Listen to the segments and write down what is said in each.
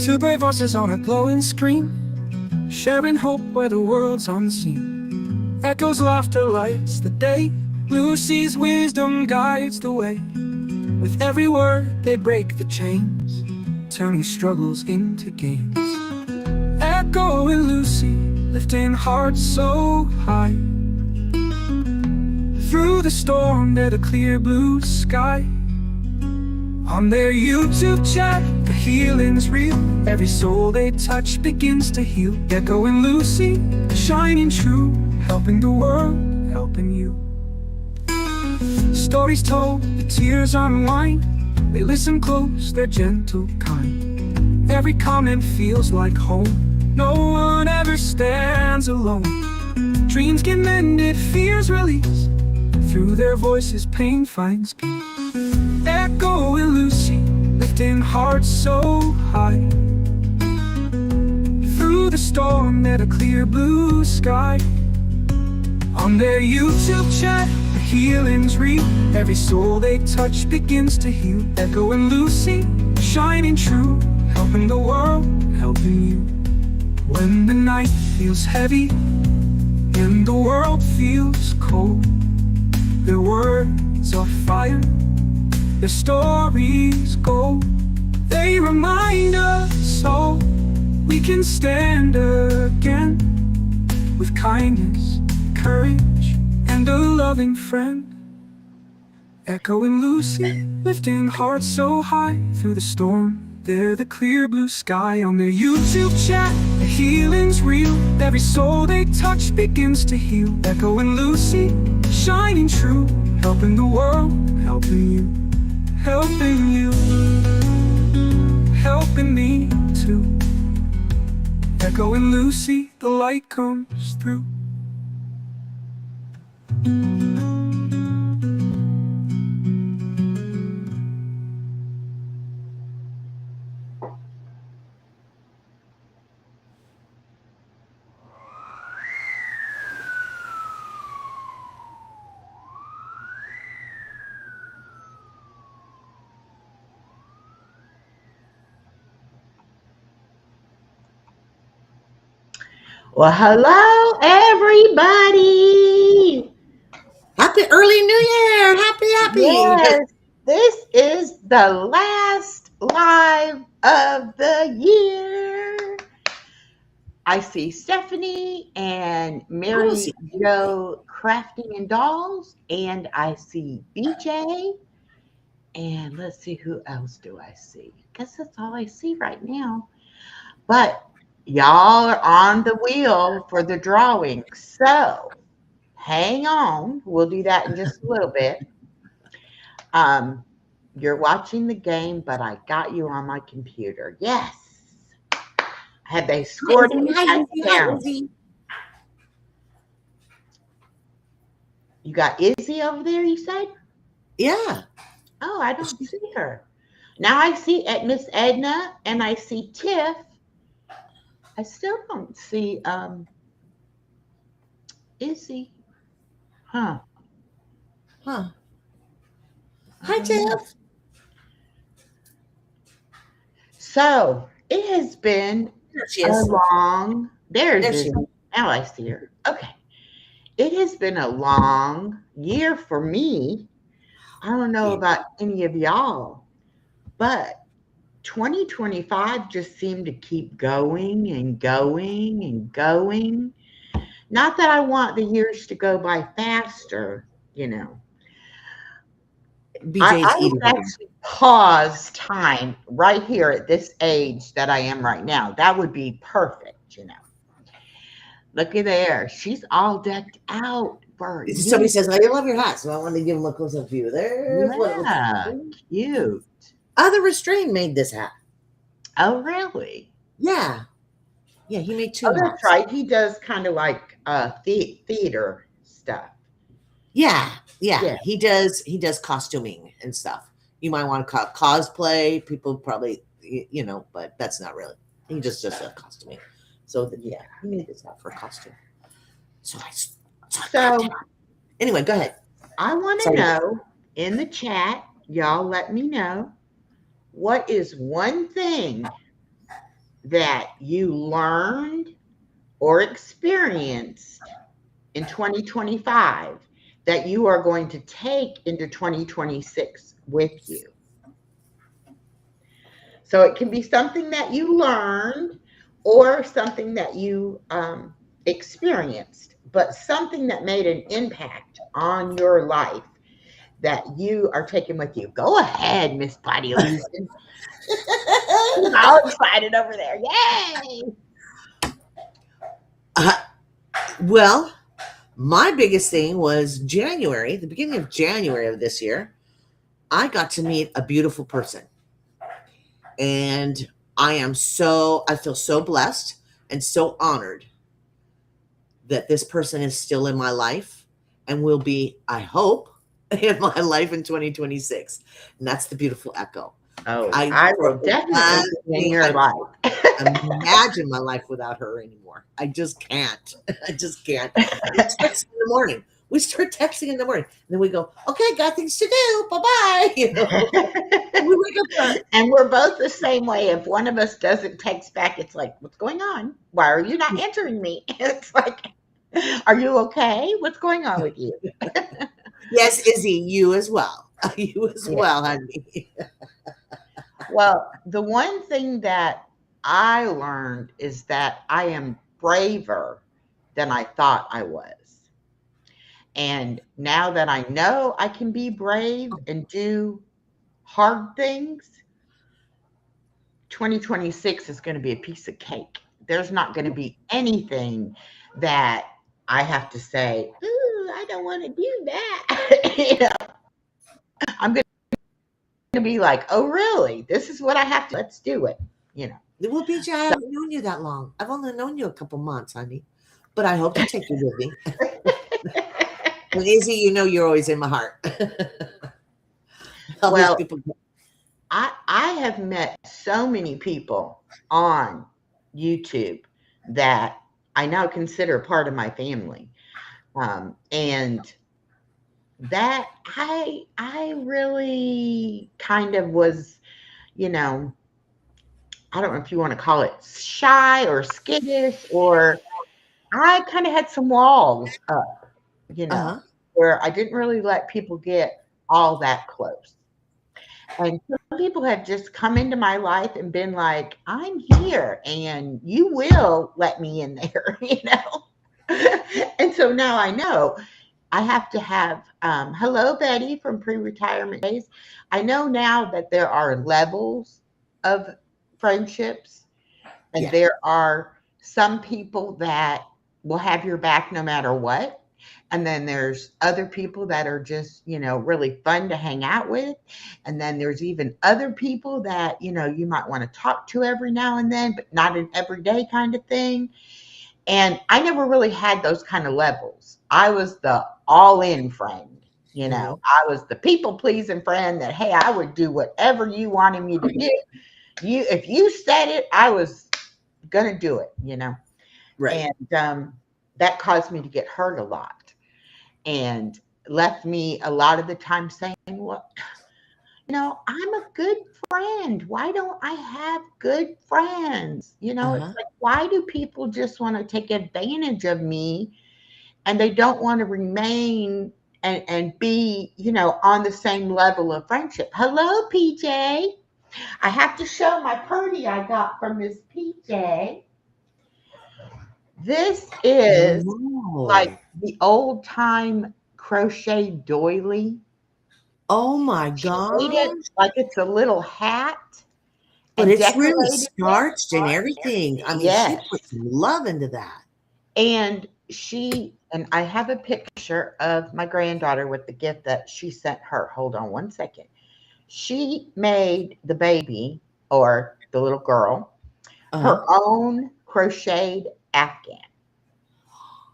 Two brave voices on a glowing screen, sharing hope where the world's unseen. Echoes, laughter lights the day. Lucy's wisdom guides the way. With every word they break the chains, turning struggles into gains. Echo and Lucy, lifting hearts so high. Through the storm, they're the clear blue sky. On their YouTube chat, the healing's real. Every soul they touch begins to heal. Echo and Lucy, shining true, helping the world, helping you. Stories told, the tears unwind. They listen close, they're gentle, kind. Every comment feels like home. No one ever stands alone. Dreams get mended, fears release. Through their voices, pain finds peace. Echo and Lucy, lifting hearts so high. Through the storm, they're the clear blue sky. On their YouTube chat, the healing's real. Every soul they touch begins to heal. Echo and Lucy, shining true, helping the world, helping you. When the night feels heavy and the world feels cold, their words are fire, their stories gold. They remind us all we can stand again, with kindness, courage, and a loving friend. Echo and Lucy, lifting hearts so high. Through the storm, they're the clear blue sky. On their YouTube chat, the healing's real. Every soul they touch begins to heal. Echo and Lucy, shining true, helping the world, helping you. Helping you, helping me too. Echo and Lucy, the light comes through. Well, hello, everybody. Happy early New Year. Happy. Yes, this is the last live of the year. I see Stephanie and Mary Jo Crafting and Dolls, and I see BJ. And let's see, who else do I see? I guess that's all I see right now. But y'all are on the wheel for the drawing, so hang on. We'll do that in just a little bit. You're watching the game, but I got you on my computer. Yes. Have they scored any touchdowns? You got Izzy over there, you said? Yeah. Oh, I don't see her. Now I see Miss Edna, and I see Tiff. I still don't see Izzy. Huh. Hi, Tiff. So it has been a long. There's Izzy. Now I see her. Okay. It has been a long year for me. I don't know about any of y'all, but 2025 just seemed to keep going and going and going. Not that I want the years to go by faster, you know. I would actually pause time right here at this age that I am right now. That would be perfect, you know. Look at there. She's all decked out. Somebody says, I love your hat, so I wanted to give them a close-up view. There's what it looks like. Cute. The Restrained made this hat. Oh, really? Yeah. Yeah, he made two. Oh, that's right. He does kind of like theater stuff. Yeah. He does costuming and stuff. You might want to cosplay. People probably, but that's not really. He just does costuming. So he made this hat for a costume. So anyway, go ahead. I want to know in the chat, y'all let me know, what is one thing that you learned or experienced in 2025 that you are going to take into 2026 with you? So it can be something that you learned or something that you experienced, but something that made an impact on your life that you are taking with you. Go ahead, Miss Body Illusion. She's all excited over there. Yay! Uh, well, my biggest thing was January, the beginning of January of this year. I got to meet a beautiful person. And I feel so blessed and so honored that this person is still in my life and will be, I hope, in my life in 2026. And that's the beautiful echo. Oh, I I for will definitely be in your I life. imagine my life without her anymore. I just can't. I just can't. We text in the morning. We start texting in the morning. And then we go, okay, got things to do. Bye-bye. You know, we wake up. And we're both the same way. If one of us doesn't text back, it's like, what's going on? Why are you not answering me? It's like, are you okay? What's going on with you? Yes, Izzy, you as well. You as Yeah. well, honey. Well, the one thing that I learned is that I am braver than I thought I was. And now that I know I can be brave and do hard things, 2026 is going to be a piece of cake. There's not going to be anything that I have to say, ooh, I don't want to do that. I'm going to be like, oh, really? This is what I have to, let's do it. You know. Well, BJ, I So, haven't known you that long. I've only known you a couple months, honey. But I hope to take you with me. And Izzy, you know you're always in my heart. All these well, people. I have met so many people on YouTube that I now consider part of my family. And that I really kind of was, you know, I don't know if you want to call it shy or skittish, or I kind of had some walls up, Uh-huh. where I didn't really let people get all that close. And some people have just come into my life and been like, I'm here and you will let me in there, And so now I know I have to have, hello, Betty from pre retirement days. I know now that there are levels of friendships, and Yeah. there are some people that will have your back no matter what. And then there's other people that are just, really fun to hang out with. And then there's even other people that, you might want to talk to every now and then, but not an everyday kind of thing. And I never really had those kind of levels. I was the all in friend. Mhm. I was the people pleasing friend that, hey, I would do whatever you wanted me to do. If you said it, I was gonna do it. Right. And that caused me to get hurt a lot and left me a lot of the time saying, well, I'm a good friend. Why don't I have good friends? Uh-huh. It's like, why do people just want to take advantage of me and they don't want to remain and be, on the same level of friendship? Hello, PJ. I have to show my purdy I got from Miss PJ. This is like Oh. the old time crochet doily. Oh my She made it gosh. like it's a little hat But and it's really decorated it. starched and everything. I mean, she Yes. put some love into that. And I have a picture of my granddaughter with the gift that she sent her. Hold on one second. She made the baby, or the little girl, her Uh-huh. own crocheted afghan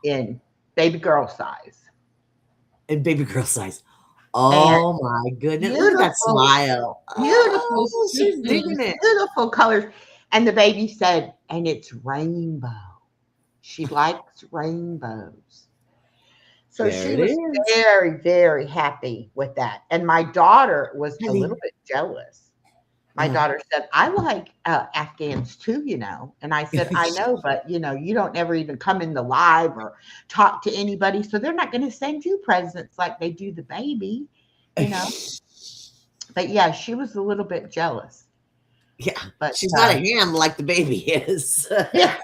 in baby girl size. And baby girl size. And Oh my goodness. Look at that beautiful, smile. beautiful Oh, she's stitching, digging it. beautiful colors. And the baby said, and it's rainbow. She likes rainbows. So There she it was is. very, very happy with that. And my daughter was a little Honey, bit jealous. my daughter said, I like Afghans too, And I said, I know, but you don't ever even come in the live or talk to anybody. So they're not going to send you presents like they do the baby, you know. But yeah, she was a little bit jealous. Yeah, but she's not a ham like the baby is. Yeah,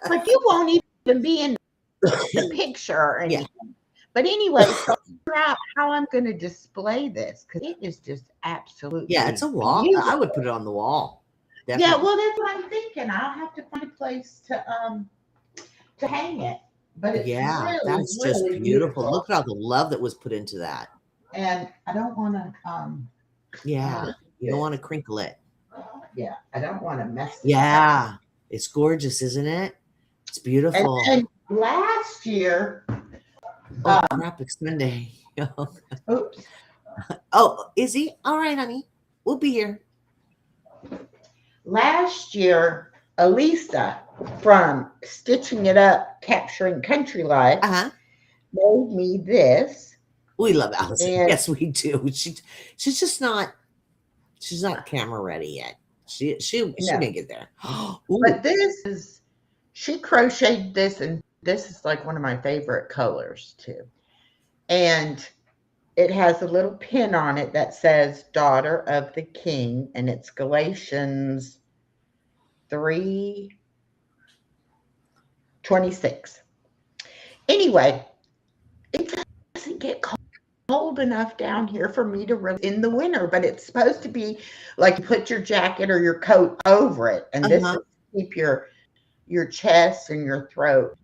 but you won't even be in the picture or anything. Yeah. But anyway, so figure out how I'm going to display this because it is just absolutely it's a wall. Beautiful. I would put it on the wall. Definitely. Yeah, well, that's what I'm thinking. I'll have to find a place to hang it. But it's really, that's really just beautiful. Look at all the love that was put into that. And I don't want to. You don't want to crinkle it. Yeah, I don't want to mess it up. Yeah, it's gorgeous, isn't it? It's beautiful. And last year. Crap, it's Sunday. Oops. Oh, is he? All right, honey. We'll be here. Last year, Elisa from Stitching It Up, Capturing Country Life, made me this. We love Allison. Yes, we do. She's just not. She's not camera ready yet. She may get there. But she crocheted this, and this is like one of my favorite colors too. And it has a little pin on it that says Daughter of the King, and it's Galatians 3:26. Anyway, it doesn't get cold enough down here for me to run in the winter, but it's supposed to be like you put your jacket or your coat over it, and this is to keep your chest and your throat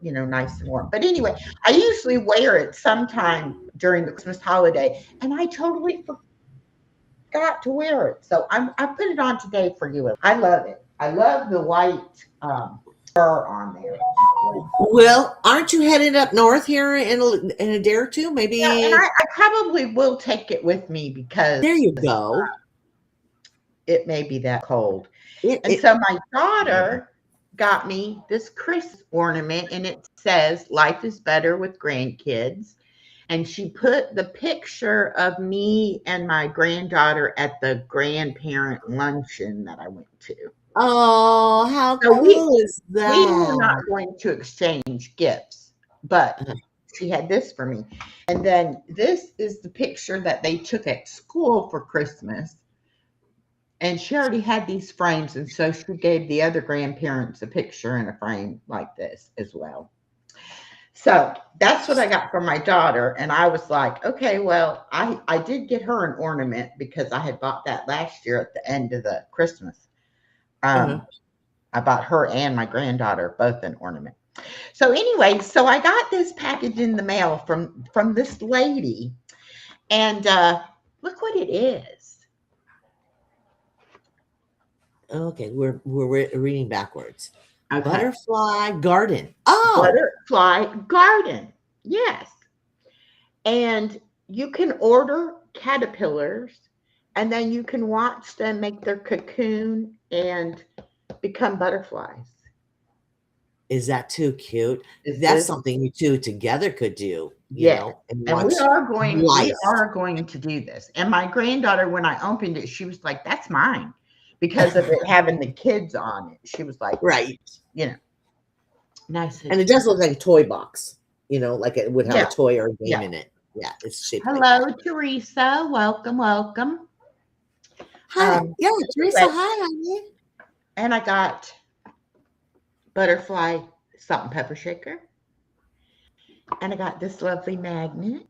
nice and warm. But anyway, I usually wear it sometime during the Christmas holiday, and I totally forgot to wear it. So I put it on today for you. I love it. I love the white fur on there. Well, aren't you headed up north here in a day or two? Maybe. Yeah, and I probably will take it with me because there you go. It may be that cold. So my daughter got me this Christmas ornament, and it says life is better with grandkids, and she put the picture of me and my granddaughter at the grandparent luncheon that I went to. Oh, how cool is that? We were not going to exchange gifts, but she had this for me. And then this is the picture that they took at school for Christmas. And she already had these frames, and so she gave the other grandparents a picture in a frame like this as well. So that's what I got from my daughter, and I was like, okay, well, I did get her an ornament because I had bought that last year at the end of the Christmas. I bought her and my granddaughter both an ornament. So anyway, so I got this package in the mail from this lady, and look what it is. Okay, we're reading backwards. Okay. Butterfly garden. Oh, butterfly garden. Yes. And you can order caterpillars, and then you can watch them make their cocoon and become butterflies. Is that too cute? That's something you two together could do. You know, and we are going to do this. And my granddaughter, when I opened it, she was like, "That's mine." Because of it having the kids on it. She was like, right. Nice. And it does look like a toy box, like it would have a toy or a game in it. Yeah, it's shaped. Hello, like Teresa. Welcome. Hi. Teresa. Hi, honey. And I got butterfly salt and pepper shaker. And I got this lovely magnet.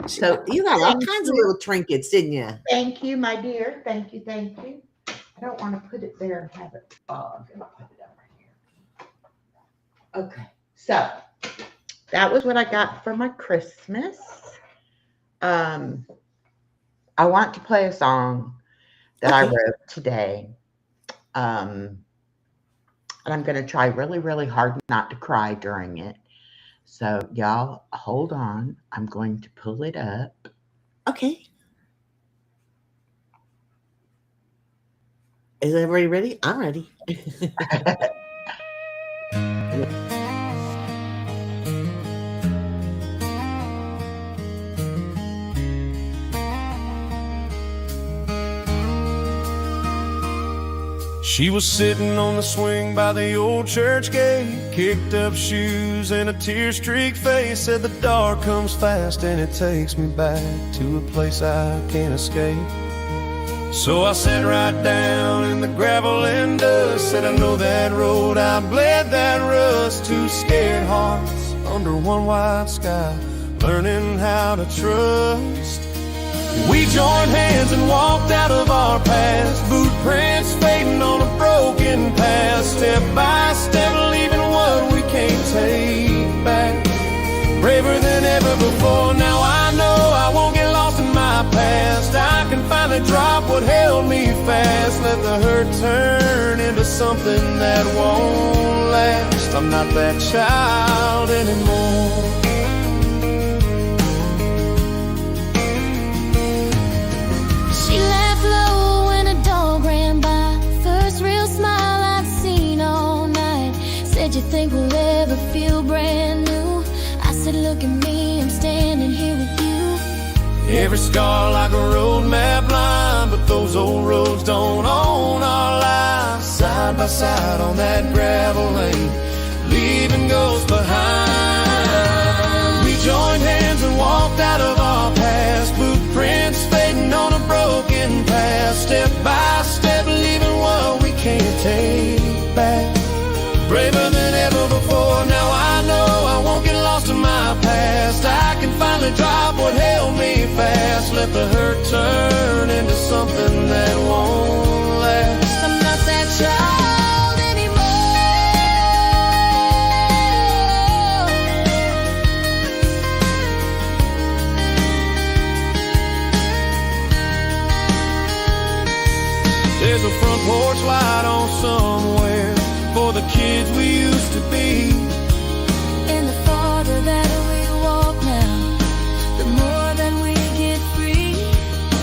So you got all kinds of little trinkets, didn't you? Thank you, my dear. Thank you. I don't want to put it there and have it fall. I'm going to put it over here. Okay. So that was what I got for my Christmas. I want to play a song that I wrote today. And I'm going to try really, really hard not to cry during it. So y'all hold on. I'm going to pull it up. Okay. Is everybody ready? I'm ready. She was sitting on the swing by the old church gate, kicked up shoes and a tear-streaked face, said the dark comes fast and it takes me back to a place I can't escape. So I sat right down in the gravel and dust, said I know that road, I bled that rust. Two scared hearts under one wide sky, learning how to trust. We joined hands and walked out of our past, boot prints fading on a broken path, step by step leaving what we can't take back. Braver than ever before, now I know I won't get lost in my past. I can finally drop what held me fast, let the hurt turn into something that won't last. I'm not that child anymore. She laughed low when a dog ran by, first real smile I'd seen all night. Said, you think we'll ever feel brand new? I said, look at me, I'm standing here with you. Every scar like a road map line, but those old roads don't own our lives. Side by side on that gravel lane, leaving ghosts behind. We joined hands and walked out of our past, boot prints fading on a broken path, step by step leaving what we can't take back. Braver than ever before, now I know I won't get lost in my past. I can finally drop what held me fast, let the hurt turn into something that won't last. I'm not that child anymore. There's a front porch light on somewhere for the kids we used to be. And the farther that we walk now, the more that we get free.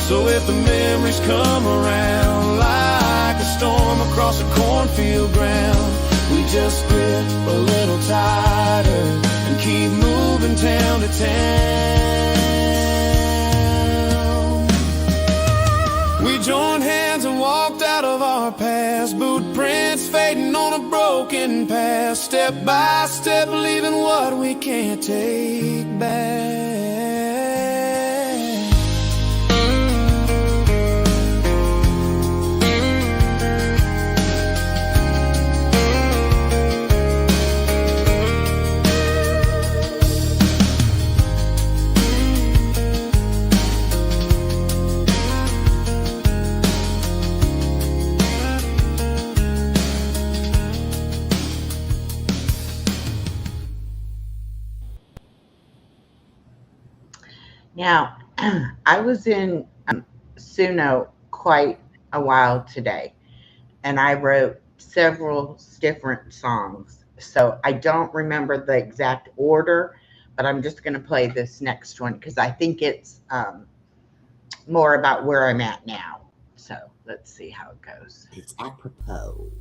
So if the memories come around like a storm across a cornfield ground, we just grip a little tighter and keep moving town to town. We joined hands and walked out of our past, boot prints fading on a broken path, step by step leaving what we can't take back. Now, I was in Suno quite a while today, and I wrote several different songs. So I don't remember the exact order, but I'm just going to play this next one because I think it's more about where I'm at now. So let's see how it goes. It's apropos.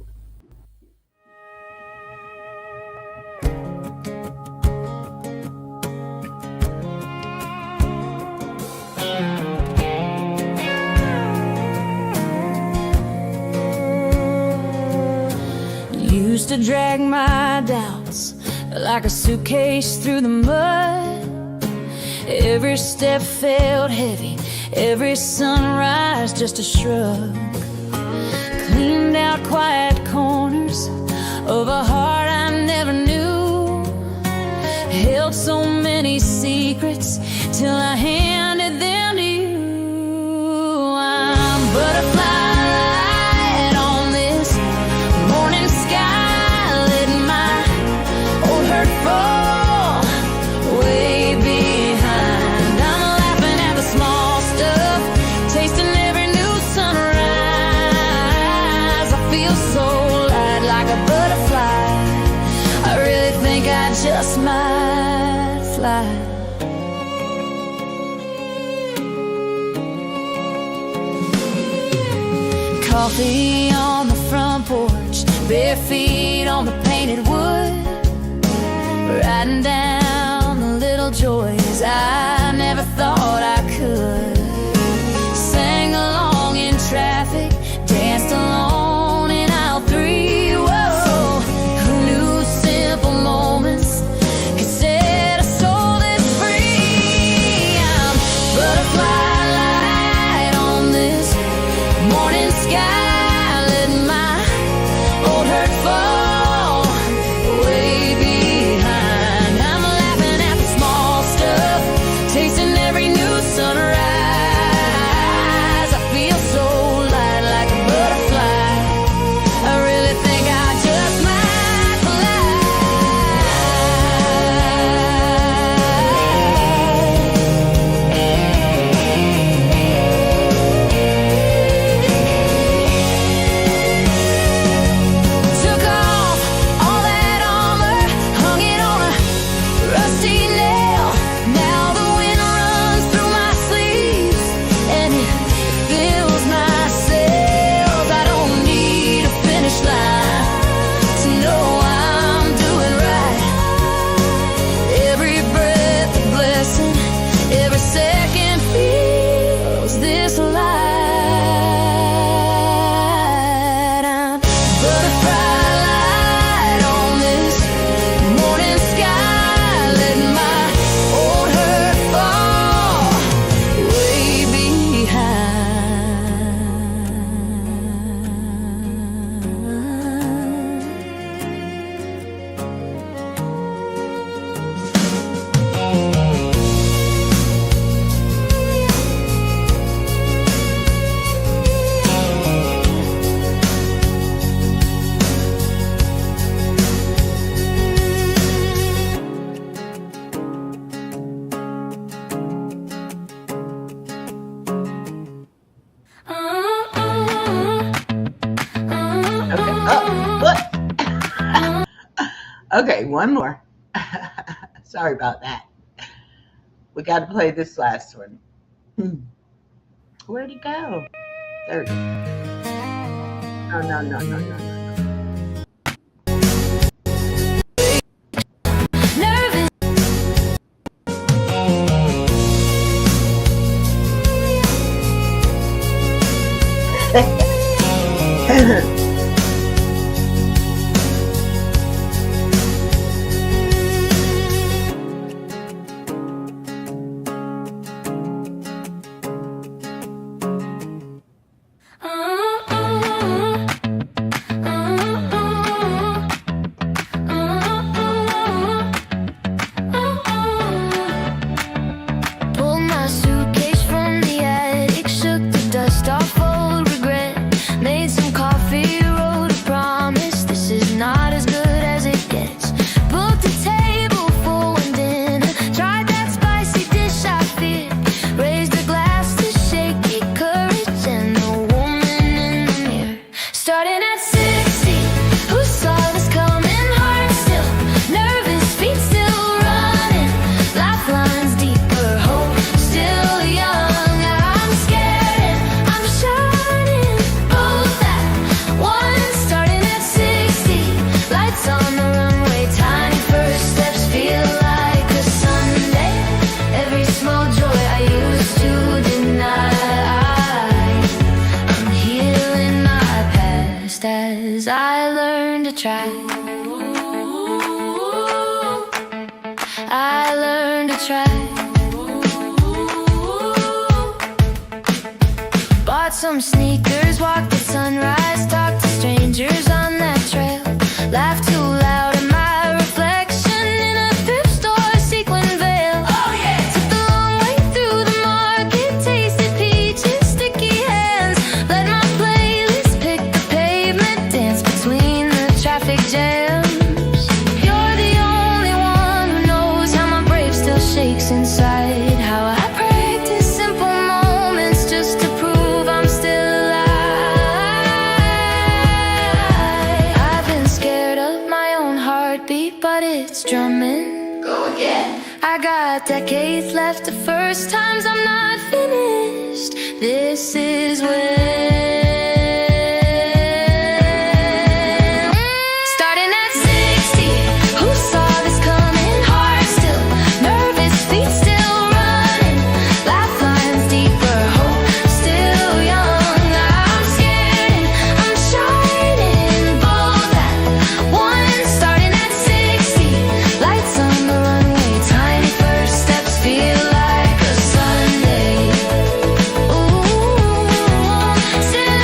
Used to drag my doubts like a suitcase through the mud. Every step felt heavy, every sunrise just a shrug. Cleaned out quiet corners of a heart I never knew. Held so many secrets till I handed them to you. I'm butterfly. Just might fly. Coffee on the front porch, bare feet on the painted wood, writing down the little joys I never thought I could. Sang along in traffic, danced alone in Okay, one more. Sorry about that. We got to play this last one. Where'd he go? There it is. No, no, no, no, no, no. Pulled my suitcase from the attic, shook the dust off old regret. Made some coffee, wrote a promise. This is not as good as it gets. Booked a table for one dinner. Tried that spicy dish I feared. Raised a glass to shaky courage and the woman in the mirror. Starting at 60, who saw this coming? Heart still nervous, feet still running. Lifelines deeper, hope still young. I'm scared and I'm shining, both at once. Starting at 60, lights on the runway. Tiny first steps feel like a Sunday. Every small joy I used to deny. I'm healing my past as I learn to try. I learned to try. Bought some sneakers, walked at sunrise, talked to strangers on that trail. Laughed too loud at my reflection in a thrift store sequin veil. Oh yeah! Took the long way through the market, tasted peaches, sticky hands. Let my playlist pick the pavement, dance between the traffic jams. You're the only one who knows how my brave still shakes inside. How I practice simple moments just to prove I'm still alive. I've been scared of my own heartbeat, but it's drumming. Go again. I got decades left, the first times I'm not finished. This is when. Starting at 60, who saw this coming? Heart still nervous, feet still running. Lifelines deeper, hope still young. I'm scared and I'm shining, both at once. Starting at 60, lights on the runway. Tiny first steps feel like a Sunday. Ooh, still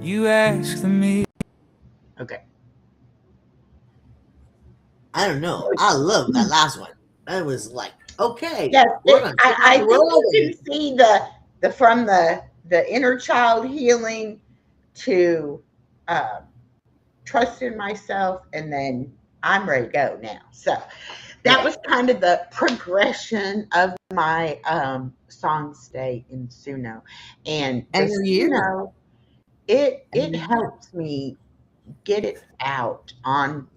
You ask me. Okay. I don't know. I love that last one. That was like, okay. Yes, we're gonna I keep think you rolling. can see the from the inner child healing to trust in myself, and then I'm ready to go now. So that was kind of the progression of my song stay in Suno, and the And you. Suno, it helps me get it out on,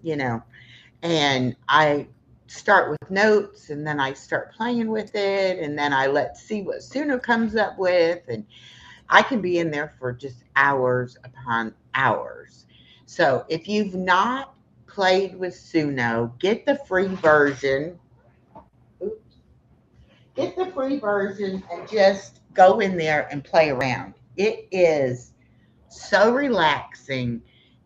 and I start with notes, and then I start playing with it, and then I let's see what Suno comes up with, and I can be in there for just hours upon hours. So if you've not played with Suno, get the free version. Oops. Get the free version and just go in there and play around. It is so relaxing,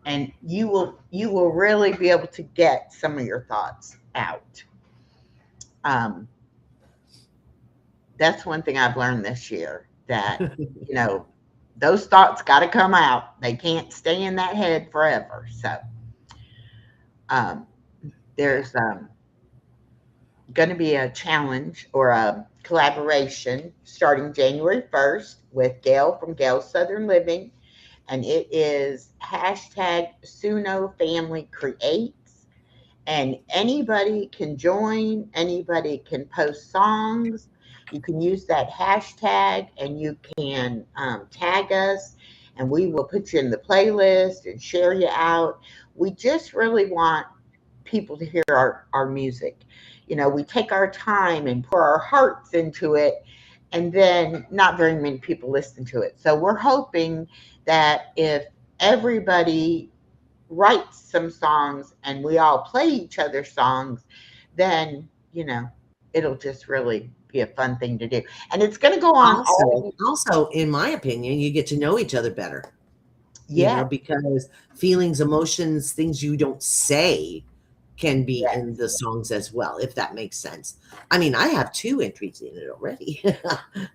and you will really be able to get some of your thoughts out. That's one thing I've learned this year, that those thoughts got to come out. They can't stay in that head forever. So there's going to be a challenge or a collaboration starting January 1st with Gail from Gail's Southern Living and it is hashtag Suno Family Creates. And anybody can join, anybody can post songs. You can use that hashtag and you can tag us, and we will put you in the playlist and share you out. We just really want people to hear our music. You know, we take our time and pour our hearts into it, and then not very many people listen to it. So we're hoping that if everybody writes some songs and we all play each other's songs, then, you know, it'll just really be a fun thing to do. And it's going to go on all. Also, in my opinion, you get to know each other better. Yeah. Because feelings, emotions, things you don't say can be in the songs as well, if that makes sense. I mean, I have 2 entries in it already.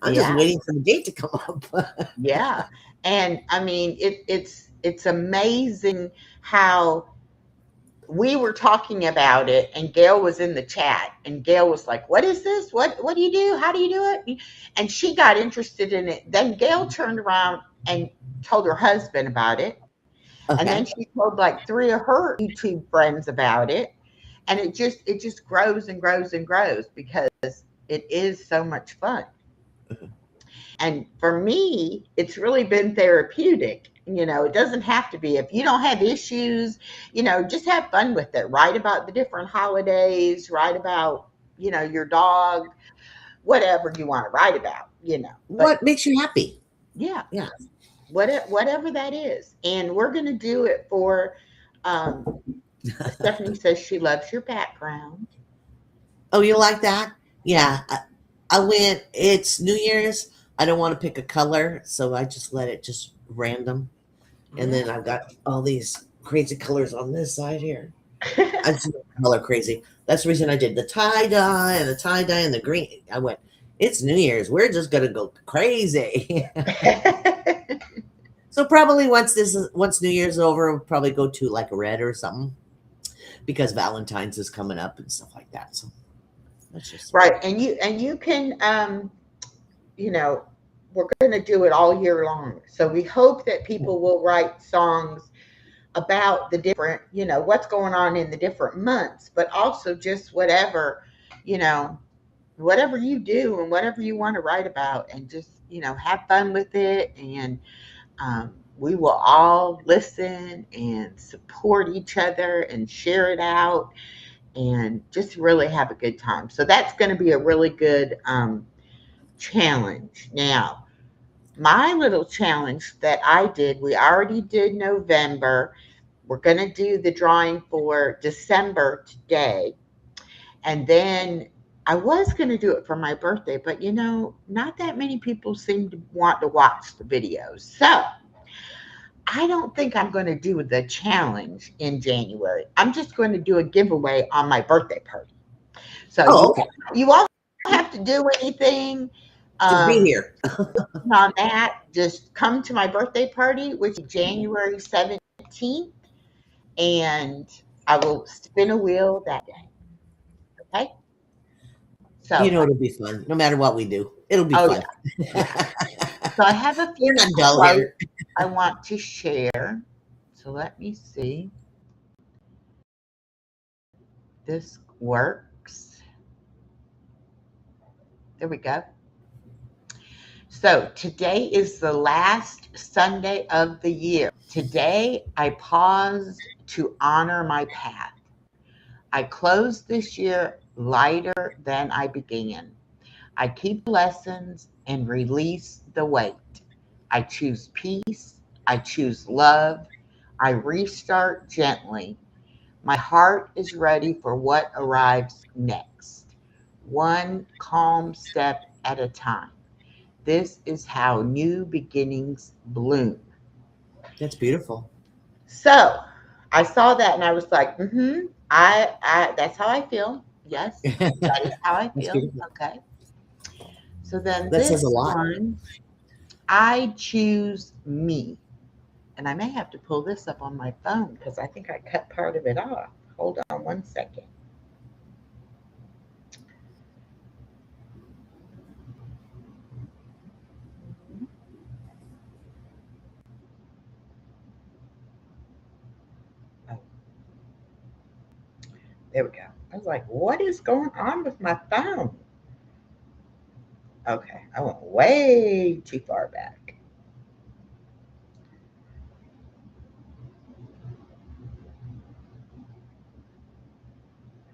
I'm just waiting for the date to come up. Yeah. And I mean, it's amazing how we were talking about it, and Gail was in the chat, and Gail was like, what is this? What do you do? How do you do it? And she got interested in it. Then Gail turned around and told her husband about it. Okay. And then she told like 3 of her YouTube friends about it. And it just grows and grows and grows because it is so much fun. And for me, it's really been therapeutic. You know, it doesn't have to be. If you don't have issues, you know, just have fun with it. Write about the different holidays, write about, you know, your dog, whatever you want to write about, you know. But what makes you happy? yeah, Yeah. whatever that is. And we're going to do it for, Stephanie says she loves your background. Oh, you like that? Yeah. I went, it's New Year's. I don't want to pick a color, so I just let it just random. And then I've got all these crazy colors on this side here. I just color crazy. That's the reason I did the tie-dye and the green. I went, it's New Year's. We're just going to go crazy. So probably once New Year's over, we'll probably go to like a red or something, because Valentine's is coming up and stuff like that. So that's just right. And you can, you know, we're going to do it all year long. So we hope that people will write songs about the different, you know, what's going on in the different months, but also just whatever, you know, whatever you do and whatever you want to write about, and just, you know, have fun with it. And we will all listen and support each other and share it out and just really have a good time. So that's going to be a really good challenge. Now, my little challenge that I did, we already did November. We're going to do the drawing for December today. And then I was going to do it for my birthday, but you know, not that many people seem to want to watch the videos. So I don't think I'm going to do the challenge in January. I'm just going to do a giveaway on my birthday party. So okay. You all don't have to do anything. Just be here. On that, just come to my birthday party, which is January 17th, and I will spin a wheel that day. Okay? So, It'll be fun. No matter what we do, it'll be fun. Yeah. So I have a few We're not dull here. I want to share. So let me see. This works. There we go. So today is the last Sunday of the year. Today I paused to honor my path. I closed this year lighter than I began. I keep lessons and release the weight. I choose peace. I choose love. I restart gently. My heart is ready for what arrives next, one calm step at a time. This is how new beginnings bloom. That's beautiful. So I saw that and I was like, I that's how I feel. Yes, that is how I feel. Beautiful. Okay. So then That this says a lot. one, I choose me. And I may have to pull this up on my phone because I think I cut part of it off. Hold on one second. There we go. I was like, what is going on with my phone? Okay, I went way too far back.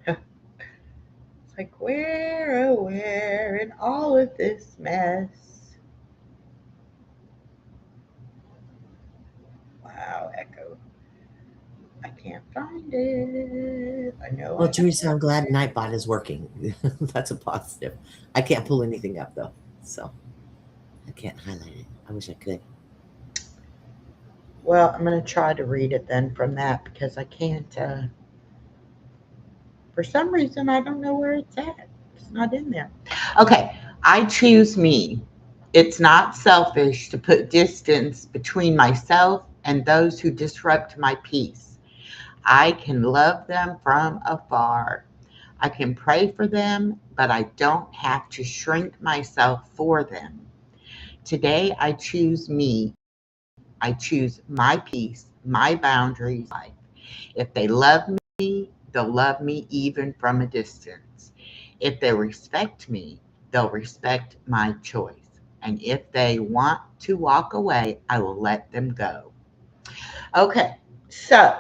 It's like, where, oh, where in all of this mess? Wow, Echo. I can't find it. I know Well, I Teresa, I'm glad Nightbot is working. That's a positive. I can't pull anything up though, so I can't highlight it. I wish I could. Well, I'm going to try to read it then from that because I can't. For some reason, I don't know where it's at. It's not in there. Okay, I choose me. It's not selfish to put distance between myself and those who disrupt my peace. I can love them from afar. I can pray for them, but I don't have to shrink myself for them. Today, I choose me. I choose my peace, my boundaries. If they love me, they'll love me even from a distance. If they respect me, they'll respect my choice. And if they want to walk away, I will let them go. Okay, so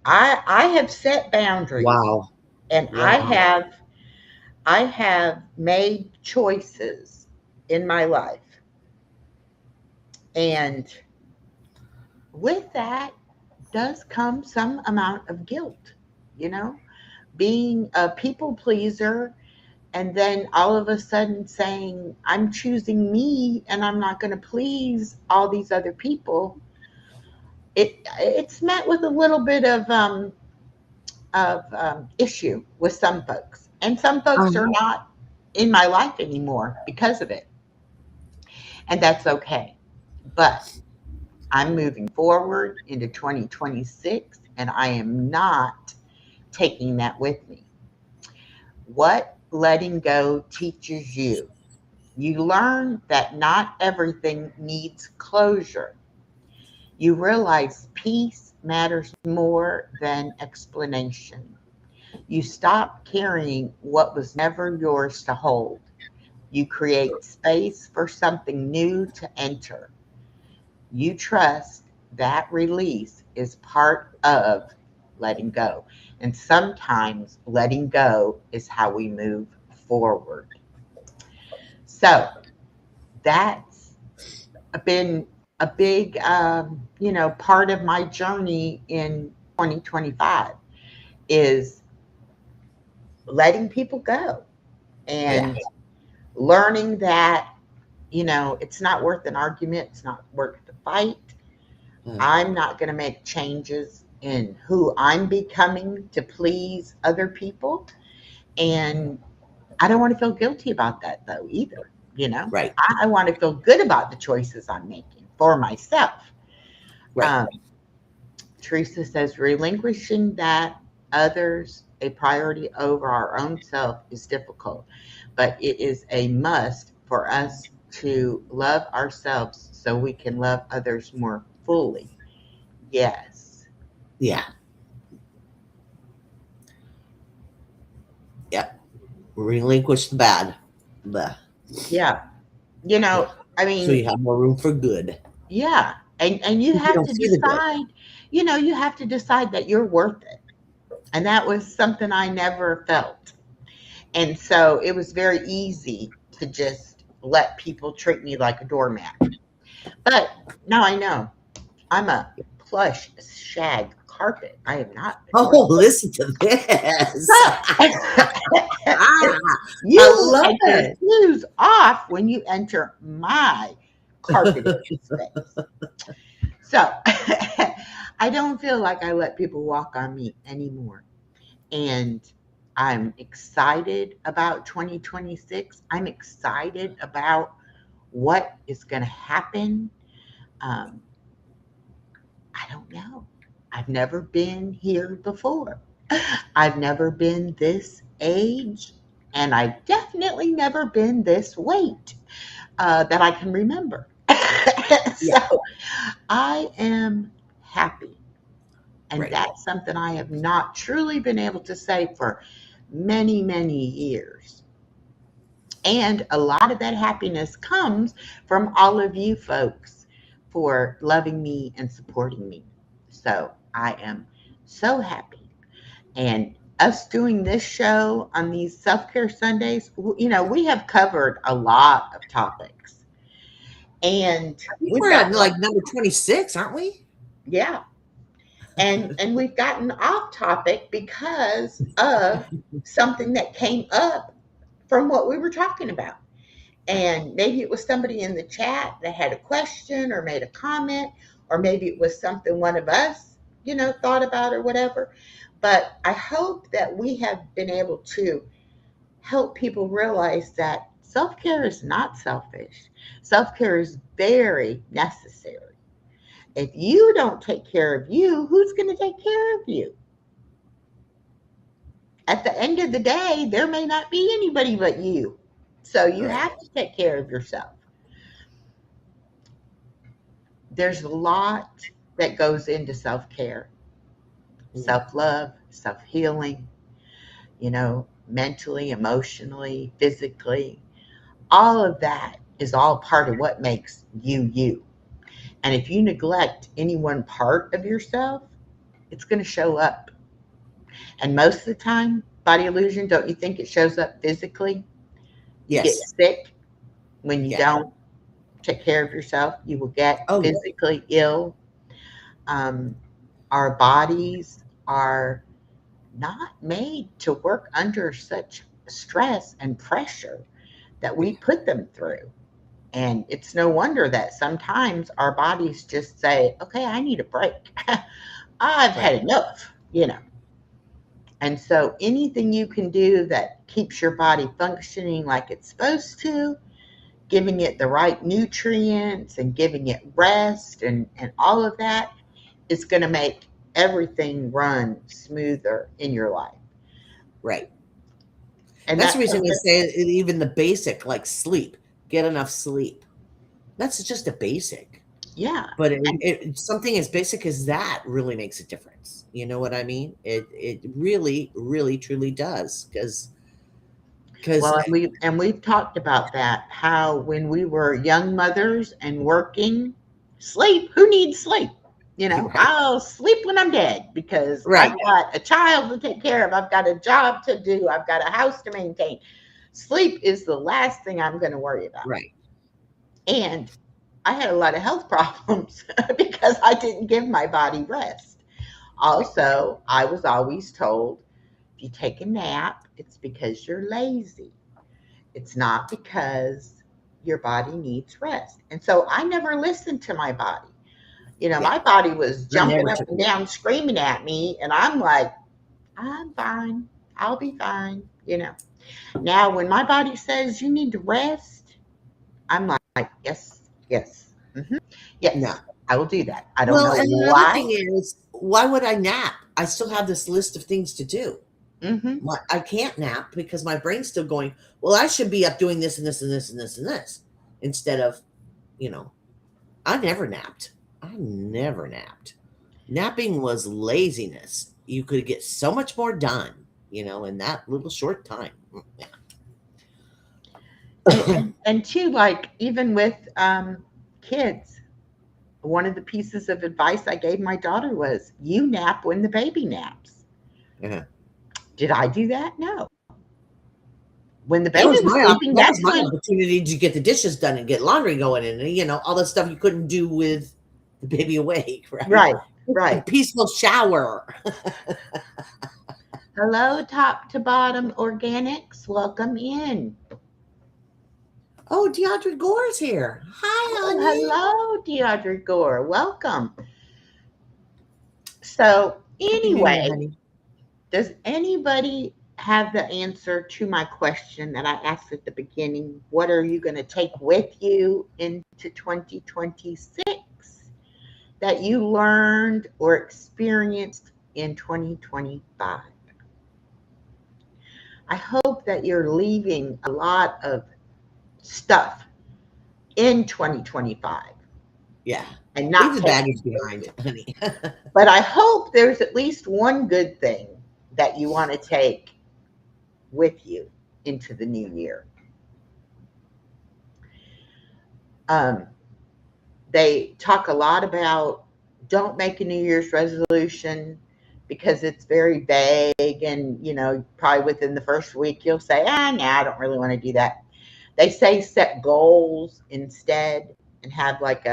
I have set boundaries Wow. and Wow. I have made choices in my life. And with that does come some amount of guilt, you know, being a people pleaser and then all of a sudden saying, I'm choosing me and I'm not going to please all these other people. It's met with a little bit of issue with some folks. And some folks are Um, not in my life anymore because of it. And that's okay. But I'm moving forward into 2026 and I am not taking that with me. What letting go teaches you? You learn that not everything needs closure. You realize peace matters more than explanation. You stop carrying what was never yours to hold. You create space for something new to enter. You trust that release is part of letting go. And sometimes letting go is how we move forward. So that's been a big, part of my journey in 2025 is letting people go yeah. and learning that, it's not worth an argument. It's not worth the fight. Uh, I'm not going to make changes in who I'm becoming to please other people. And I don't want to feel guilty about that, though, either. right. I want to feel good about the choices I'm making for myself. Right. Um, Teresa says, relinquishing that others a priority over our own self is difficult, but it is a must for us to love ourselves so we can love others more fully. Yes. Yeah. Yeah. Relinquish the bad. The, Yeah. yeah. I So you mean, have more room for good. yeah. And you If you have don't to see the good. decide, you have to decide that you're worth it. And that was something I never felt. And so it was very easy to just let people treat me like a doormat. But now I know I'm a plush shag carpet. I am not a doormat. Oh, listen to this. Ah, I You love take your it. shoes off when you enter my carpeted space. So I don't feel like I let people walk on me anymore. And I'm excited about 2026. I'm excited about what is going to happen. Um, I don't know. I've never been here before. I've never been this age, and I've definitely never been this weight that I can remember. Yeah. So I am happy. And Right. that's something I have not truly been able to say for many, many years. And a lot of that happiness comes from all of you folks for loving me and supporting me. So I am so happy. And us doing this show on these self care Sundays, we have covered a lot of topics. And I think we've we're got, at like number 26, aren't we? yeah, and we've gotten off topic because of something that came up from what we were talking about. And maybe it was somebody in the chat that had a question or made a comment, or maybe it was something one of us, thought about or whatever. But I hope that we have been able to help people realize that self care is not selfish. Self care is very necessary. If you don't take care of you, who's going to take care of you? At the end of the day, there may not be anybody but you. So you Right. have to take care of yourself. There's a lot that goes into self care, self love, self healing, mentally, emotionally, physically. All of that is all part of what makes you you. And if you neglect any one part of yourself, it's going to show up. And most of the time, body illusion, don't you think it shows up physically? You get Yes. sick when you Yeah. don't take care of yourself. You will get Oh, yeah. physically ill. Um, our bodies are not made to work under such stress and pressure that we put them through. And it's no wonder that sometimes our bodies just say, okay, I need a break. I've had Right. enough. And so anything you can do that keeps your body functioning like it's supposed to, giving it the right nutrients and giving it rest and all of that is going to make everything run smoother in your life. Right. And That's the that's reason we something, say even the basic, like sleep, get enough sleep. That's just a basic. yeah. But And something as basic as that really makes a difference. You know what I mean? It really, really, truly does. Because well, and we've talked about that, how when we were young mothers and working, sleep, who needs sleep? right, I'll sleep when I'm dead because right, I've got a child to take care of, I've got a job to do, I've got a house to maintain. Sleep is the last thing I'm going to worry about. right. And I had a lot of health problems because I didn't give my body rest. Also, I was always told if you take a nap, it's because you're lazy. It's not because your body needs rest. And so I never listened to my body. Yeah. My body was I jumping never up took and it. down, screaming at me. And I'm like, I'm fine. I'll be fine. Now, when my body says you need to rest, I'm like, yes, yes, No. yes, I will do that. I don't Well, know and another why. thing is, why would I nap? I still have this list of things to do. Hmm. I can't nap because my brain's still going, well, I should be up doing this and this and this and this and this instead of, you know, I never napped. I never napped. Napping was laziness. You could get so much more done, in that little short time. Yeah. And two, like even with kids, one of the pieces of advice I gave my daughter was, you nap when the baby naps. Yeah. Did I do that? No. When the baby was sleeping, That was that's my when, opportunity to get the dishes done and get laundry going and all the stuff you couldn't do with the baby awake, right? right, A right. peaceful shower. Hello, top to bottom organics. Welcome in. Oh, DeAndre Gore's here. Hi, Oh, honey. hello, Deidre Gore. Welcome. So, Happy New Year, anyway, honey. does anybody have the answer to my question that I asked at the beginning? What are you going to take with you into 2026 that you learned or experienced in 2025? I hope that you're leaving a lot of stuff in 2025 Yeah. and Leave not the take. baggage behind, honey. But I hope there's at least one good thing that you want to take with you into the new year. Um, they talk a lot about don't make a New Year's resolution because it's very vague, and probably within the first week you'll say, no, I don't really want to do that. They say set goals instead and have like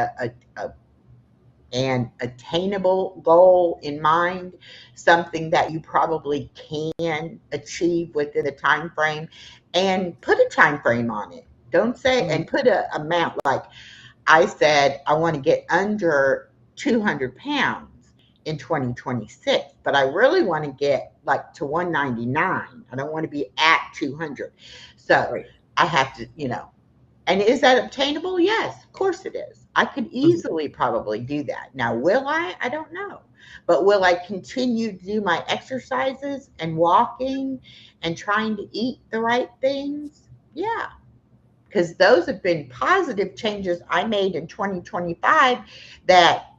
an attainable goal in mind, something that you probably can achieve within the time frame, and put a time frame on it. Don't say and put a amount. Like I said, I want to get under 200 pounds in 2026, but I really want to get like to 199. I don't want to be at 200. So Right. I have to, and is that obtainable? Yes, of course it is. I could easily probably do that. Now, will I? I don't know. But will I continue to do my exercises and walking and trying to eat the right things? Yeah, because those have been positive changes I made in 2025 that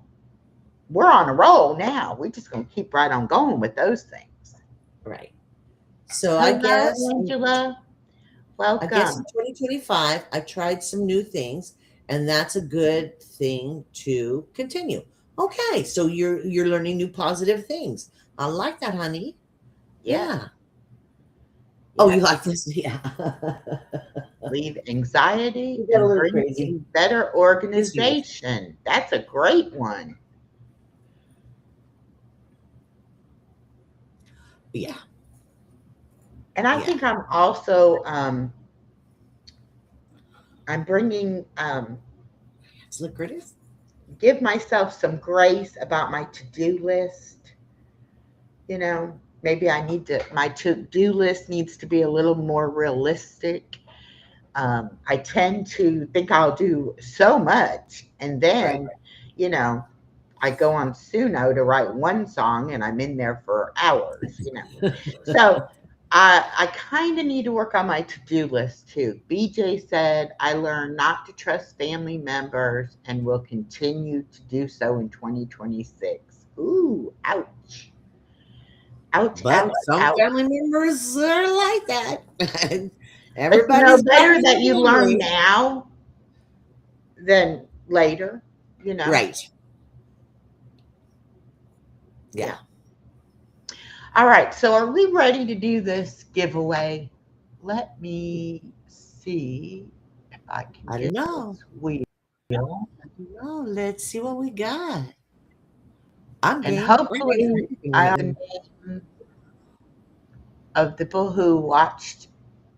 we're on a roll now. We're just going to keep right on going with those things. Right. So Hello, I guess Angela. Welcome. I guess in 2025 I tried some new things, and that's a good thing to continue. Okay, so you're learning new positive things. I like that, honey. Yeah. Oh, you like this? Yeah. Leave anxiety You got a and little bring crazy. in better organization. That's a great one. Yeah. And I think I'm also I'm bringing Look, Curtis. give myself some grace about my to-do list. Maybe my to-do list needs to be a little more realistic. I tend to think I'll do so much, and then, I go on Suno to write one song, and I'm in there for hours. So I kind of need to work on my to-do list too. BJ said I learned not to trust family members and will continue to do so in 2026. Ooh, ouch. Ouch, But ouch, some ouch. family members are like that. It's Everybody's better got that you learn family. now than later, Right. Yeah. All right, so are we ready to do this giveaway? Let me see if I can I get don't know. this wheel. Oh, let's see what we got. I'm And game. I'm ready for hopefully anything I right have now. the name of the people who watched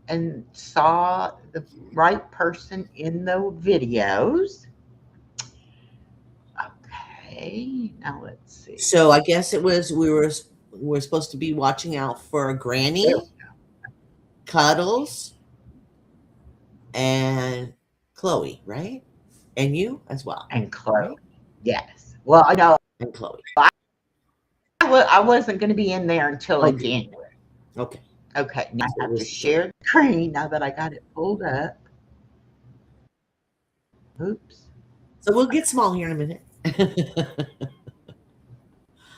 and saw the right person in the videos. Okay, now let's see. So I guess it was we were supposed to be watching out for Granny, Cuddles, and Chloe, right? And you as well, And Chloe. right? Yes. Well, I know And Chloe. I wasn't going to be in there until in Okay. January. Okay. Okay, now So I it have to was share the screen now that I got it pulled up. Oops. So we'll get small here in a minute.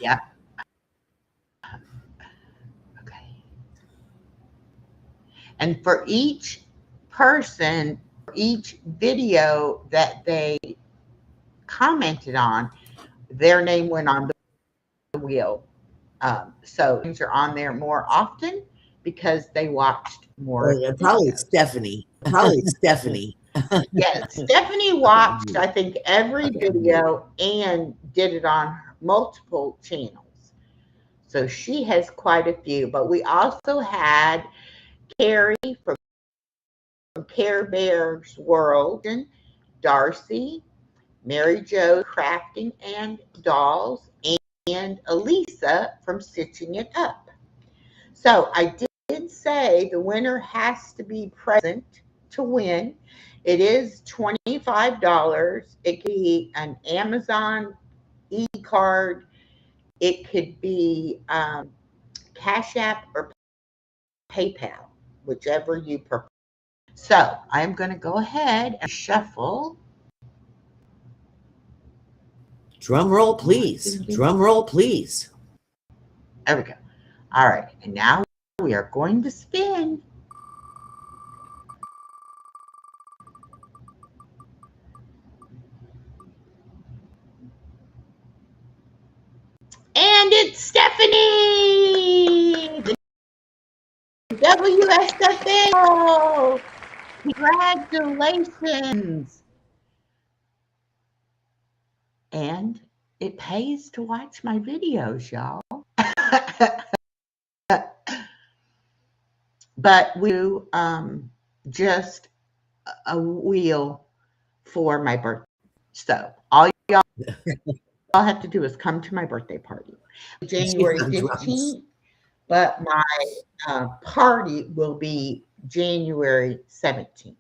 Yeah. Okay. And for each person, each video that they commented on, their name went on the wheel. So things are on there more often because they watched more Probably videos. Stephanie. Probably Stephanie. Yes, Stephanie watched, I think, every video and did it on multiple channels. So she has quite a few. But we also had Carrie from Care Bears World, and Darcy, Mary Jo Crafting and Dolls, and Elisa from Stitching It Up. So I did say the winner has to be present to win. It is $25. It could be an Amazon e-card. It could be Cash App or PayPal, whichever you prefer. So I'm going to go ahead and shuffle Drum roll, please. Drum roll, please. There we go. All right. And now we are going to spin. And it's Stephanie, the WSFL. Congratulations. And it pays to watch my videos, y'all. But we do just a wheel for my birthday. So all y'all have to do is come to my birthday party. January 15th, but my party will be January 17th.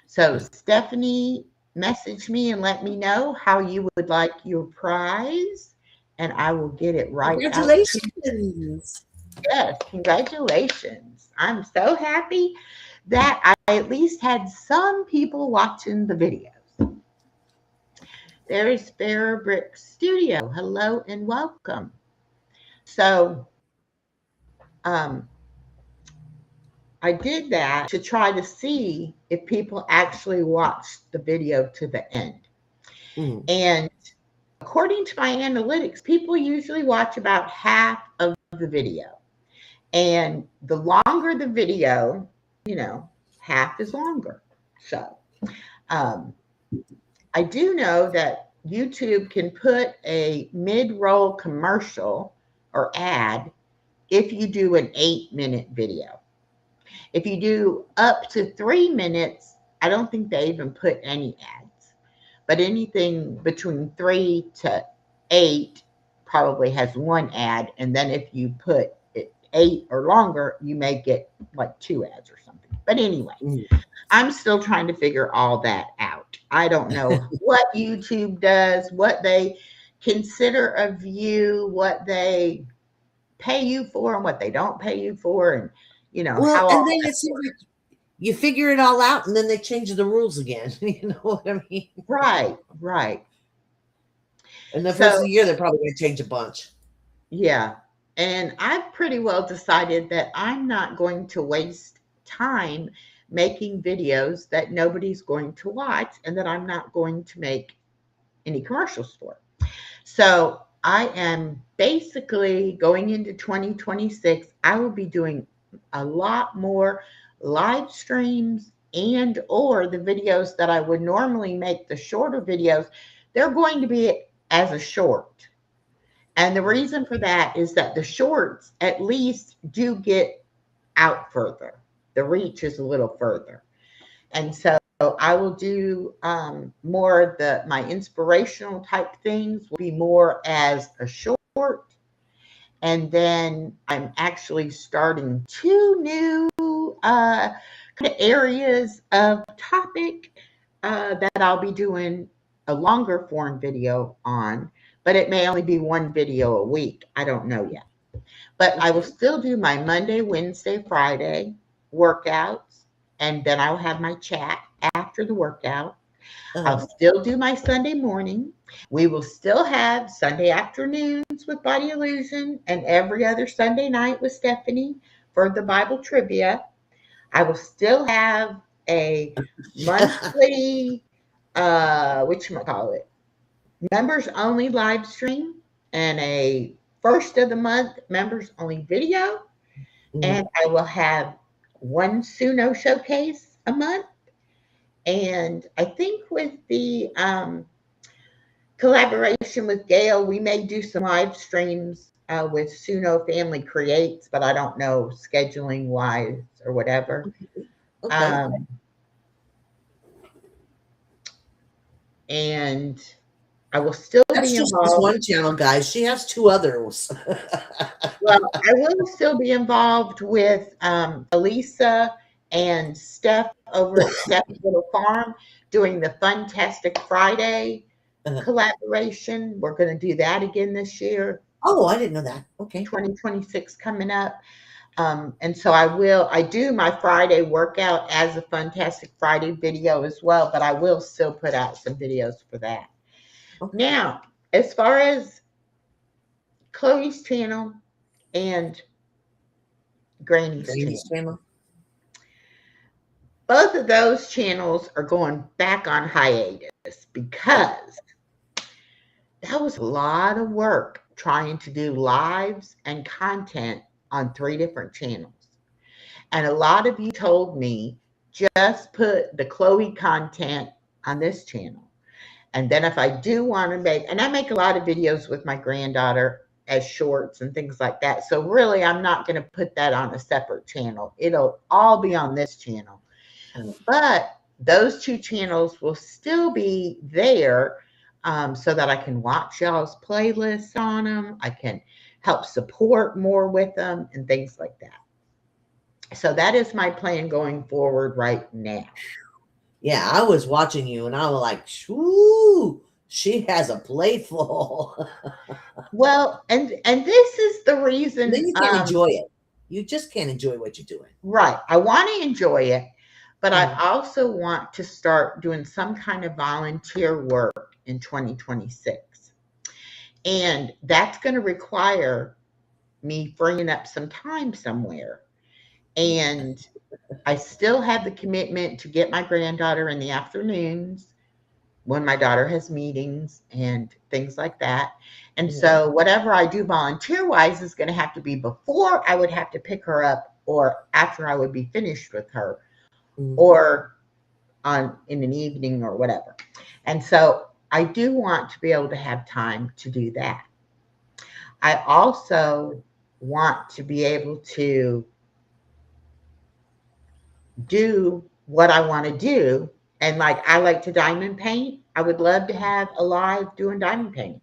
So Stephanie, message me and let me know how you would like your prize, and I will get it right out. Congratulations. Yes, congratulations. I'm so happy that I at least had some people watching the videos. There's Fair Brick Studio. Hello and welcome. So I did that to try to see if people actually watched the video to the end. And according to my analytics, people usually watch about half of the video. And the longer the video, half is longer. So I do know that YouTube can put a mid-roll commercial or ad if you do an 8-minute video. If you do up to 3 minutes, I don't think they even put any ads. But anything between 3 to 8 probably has one ad. And then if you put it 8 or longer, you may get like 2 ads or something. But anyway, I'm still trying to figure all that out. I don't know what YouTube does, what they consider a view, what they pay you for and what they don't pay you for. And well, and then it seems like you figure it all out, and then they change the rules again. You know what I mean? Right. And the first of the year, they're probably going to change a bunch. Yeah, and I've pretty well decided that I'm not going to waste time making videos that nobody's going to watch, and that I'm not going to make any commercials for. So I am basically going into 2026. I will be doing a lot more live streams and or the videos that I would normally make, the shorter videos, they're going to be as a short. And the reason for that is that the shorts at least do get out further. The reach is a little further. And so I will do more of my inspirational type things will be more as a short. And then I'm actually starting 2 new kind of areas of topic that I'll be doing a longer form video on, but it may only be 1 video a week. I don't know yet. But I will still do my Monday, Wednesday, Friday workouts, and then I'll have my chat after the workout. I'll still do my Sunday morning. We will still have Sunday afternoons with Body Illusion and every other Sunday night with Stephanie for the Bible trivia. I will still have a monthly, members only live stream and a first of the month members only video. And I will have 1 Suno showcase a month. And I think with the collaboration with Gail, we may do some live streams with Suno Family Creates, but I don't know scheduling wise or whatever. Okay. And I will still be involved. Just one channel, guys. She has 2 others. Well, I will still be involved with Elisa and Steph over at Steph's Little Farm doing the Funtastic Friday collaboration. We're going to do that again this year. Oh, I didn't know that. Okay. 2026 coming up. And so I do my Friday workout as a Funtastic Friday video as well, but I will still put out some videos for that. Okay. Now, as far as Chloe's channel and Granny's channel, Granny's channel. both of those channels are going back on hiatus because that was a lot of work trying to do lives and content on 3 different channels. And a lot of you told me just put the Chloe content on this channel. And then if I do want to make, and I make a lot of videos with my granddaughter as shorts and things like that. So really, I'm not going to put that on a separate channel. It'll all be on this channel. But those 2 channels will still be there so that I can watch y'all's playlists on them. I can help support more with them and things like that. So that is my plan going forward right now. Yeah, I was watching you and I was like, shoo, she has a plate full. Well, and this is the reason. Then you can't enjoy it. You just can't enjoy what you're doing. Right. I want to enjoy it, but I also want to start doing some kind of volunteer work in 2026. And that's going to require me freeing up some time somewhere. And I still have the commitment to get my granddaughter in the afternoons when my daughter has meetings and things like that. And so whatever I do volunteer-wise is going to have to be before I would have to pick her up or after I would be finished with her or in an evening or whatever. And so I do want to be able to have time to do that. I also want to be able to do what I want to do. And like, I like to diamond paint. I would love to have a live doing diamond painting.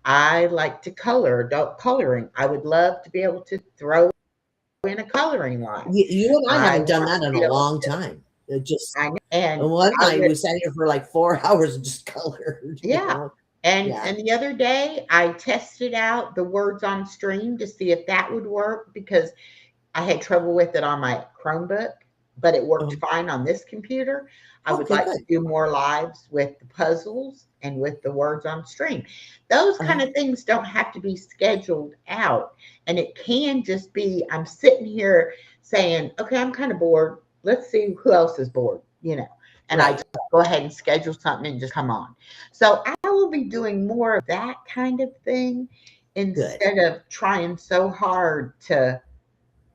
I like to color, adult coloring. I would love to be able to throw in a coloring line. You and I haven't done that in a long time. It just, and one night we sat here for like 4 hours and just colored. Yeah. You know? And the other day I tested out the words on stream to see if that would work because I had trouble with it on my Chromebook, but it worked fine on this computer. I would like to do more lives with the puzzles and with the words on stream. Those kind of things don't have to be scheduled out. And it can just be, I'm sitting here saying, okay, I'm kind of bored. Let's see who else is bored, you know. And I just go ahead and schedule something and just come on. So I will be doing more of that kind of thing instead of trying so hard to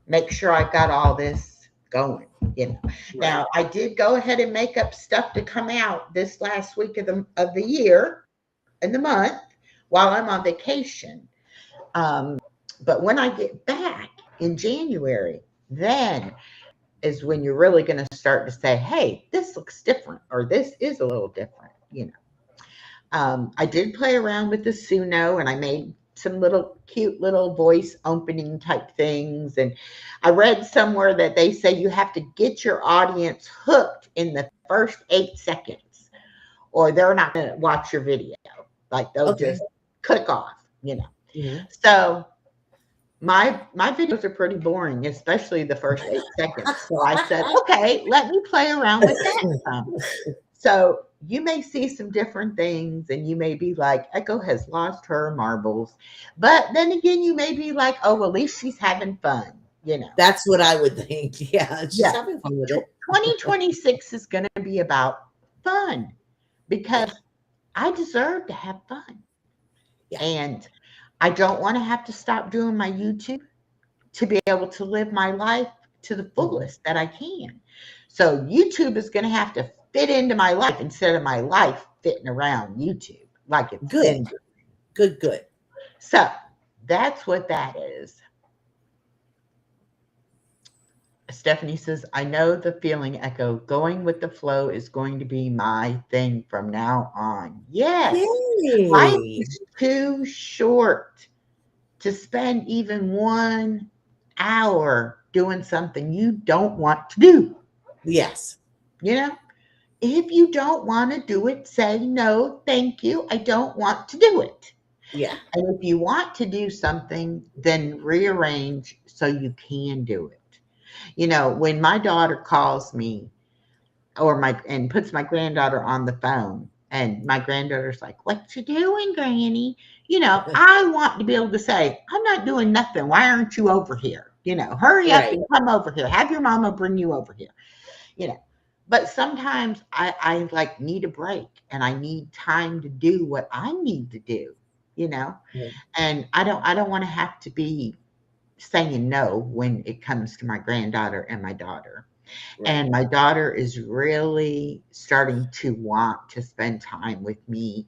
make sure I got all this going, you know. Now, I did go ahead and make up stuff to come out this last week of the year and the month while I'm on vacation. But when I get back in January, then is when you're really going to start to say, hey, this looks different, or this is a little different, you know. I did play around with the Suno, and I made some little cute little voice opening type things. And I read somewhere that they say you have to get your audience hooked in the first 8 seconds, or they're not going to watch your video. Like they'll just click off, you know. So my videos are pretty boring, especially the first 8 seconds. So I said, okay, let me play around with that some. So you may see some different things and you may be like, Echo has lost her marbles. But then again, you may be like, oh, well, at least she's having fun, you know. That's what I would think. Yeah, she's having fun with it. 2026 is going to be about fun because I deserve to have fun. And I don't want to have to stop doing my YouTube to be able to live my life to the fullest that I can. So YouTube is going to have to fit into my life instead of my life fitting around YouTube. Like it's Good. So that's what that is. Stephanie says, I know the feeling, Echo. Going with the flow is going to be my thing from now on. Yes. Yay. Life is too short to spend even 1 hour doing something you don't want to do. Yes. You know, if you don't want to do it, say no, thank you. I don't want to do it. Yeah. And if you want to do something, then rearrange so you can do it. You know, when my daughter calls me and puts my granddaughter on the phone And my granddaughter's like, "What you doing, Granny?" I want to be able to say, "I'm not doing nothing. Why aren't you over here? Hurry up Right. and come over here. Have your mama bring you over here." You know. But sometimes I like need a break and I need time to do what I need to do, you know? Yeah. And I don't want to have to be saying no when it comes to my granddaughter and my daughter. Right. And my daughter is really starting to want to spend time with me,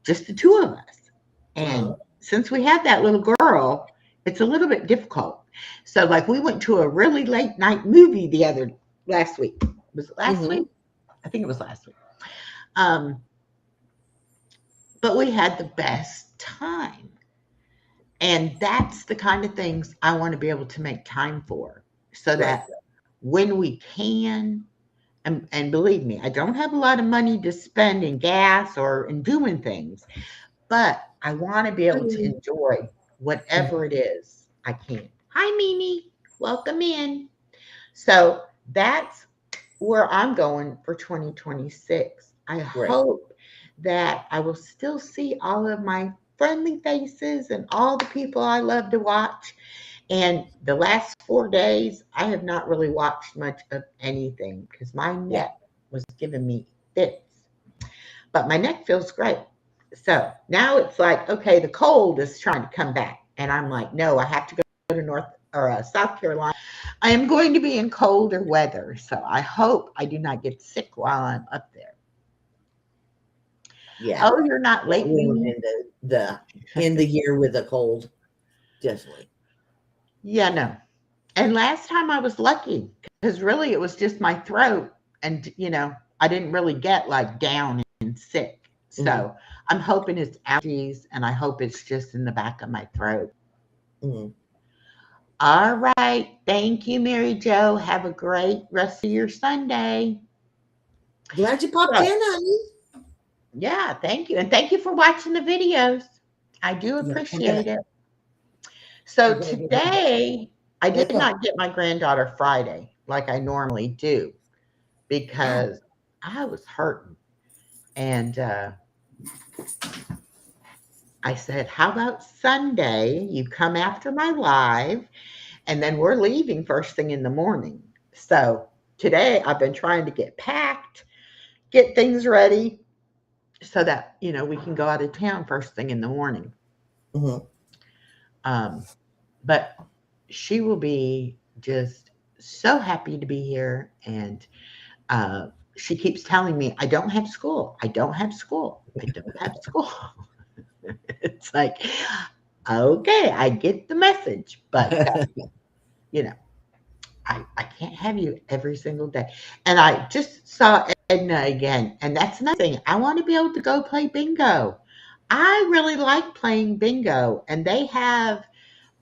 just the two of us. And since we have that little girl, it's a little bit difficult. So, like, we went to a really late night movie last week. Was it last week? I think it was last week. Um, but we had the best time. And that's the kind of things I want to be able to make time for so that when we can, and believe me, I don't have a lot of money to spend in gas or in doing things, but I want to be able to enjoy whatever it is I can. Hi, Mimi. Welcome in. So that's where I'm going for 2026. I hope that I will still see all of my friendly faces and all the people I love to watch. And the last 4 days, I have not really watched much of anything because my neck was giving me fits. But my neck feels great. So now it's like, okay, the cold is trying to come back. And I'm like, no, I have to go to South Carolina. I am going to be in colder weather. So I hope I do not get sick while I'm up there. Yeah. Oh, you're not late. In the year with a cold. Definitely. Yeah, no. And last time I was lucky because really it was just my throat. And, I didn't really get like down and sick. So I'm hoping it's allergies and I hope it's just in the back of my throat. All right. Thank you, Mary Jo. Have a great rest of your Sunday. Glad you popped in, honey. Yeah, thank you. And thank you for watching the videos. I do appreciate it. So today, I did not get my granddaughter Friday like I normally do because I was hurting. And I said, how about Sunday? You come after my live, and then we're leaving first thing in the morning. So today, I've been trying to get packed, get things ready so that, we can go out of town first thing in the morning. But she will be just so happy to be here. And she keeps telling me, I don't have school. I don't have school. I don't have school. It's like, okay, I get the message, but I can't have you every single day. And I just saw Edna again, and that's another thing. I want to be able to go play bingo. I really like playing bingo, and they have,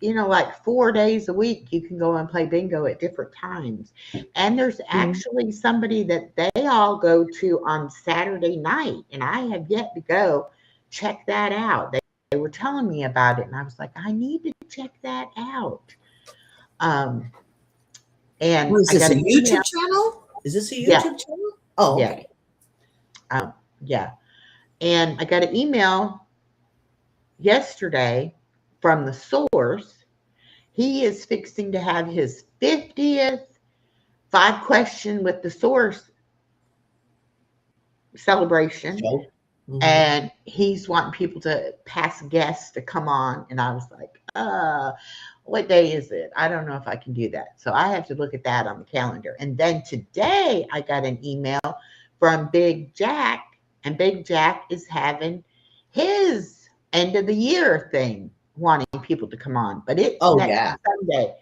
like 4 days a week you can go and play bingo at different times. And there's actually somebody that they all go to on Saturday night, and I have yet to go check that out. They were telling me about it, and I was like, I need to check that out. And is this I got a YouTube channel? Is this a YouTube channel? Oh, okay. Yeah. And I got an email yesterday from the source. He is fixing to have his 50th 5-question with the source celebration. And he's wanting people to pass guests to come on. And I was like, what day is it? I don't know if I can do that. So I have to look at that on the calendar. And then today I got an email from Big Jack, and Big Jack is having his end of the year thing, wanting people to come on. But it's next Sunday.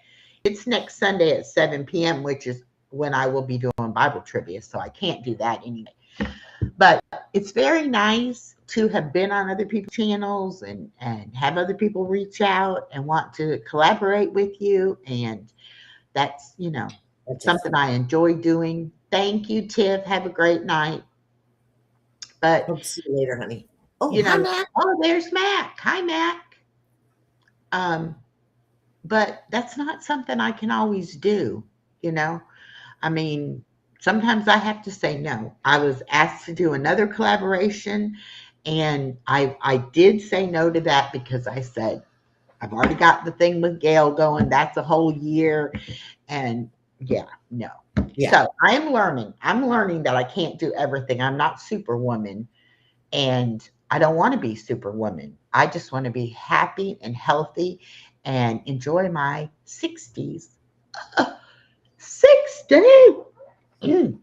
It's next Sunday at 7 p.m., which is when I will be doing Bible trivia. So I can't do that anyway. But it's very nice to have been on other people's channels and have other people reach out and want to collaborate with you. And that's, something I enjoy doing. Thank you, Tiff. Have a great night. But Hope to see you later, honey. Oh, hi, Mac. Oh, there's Mac. Hi, Mac. But that's not something I can always do, I mean, sometimes I have to say no. I was asked to do another collaboration, and I did say no to that because I said, I've already got the thing with Gail going. That's a whole year. And yeah, no. Yeah. So I'm learning that I can't do everything. I'm not Superwoman, and I don't want to be Superwoman. I just want to be happy and healthy and enjoy my 60s. 60.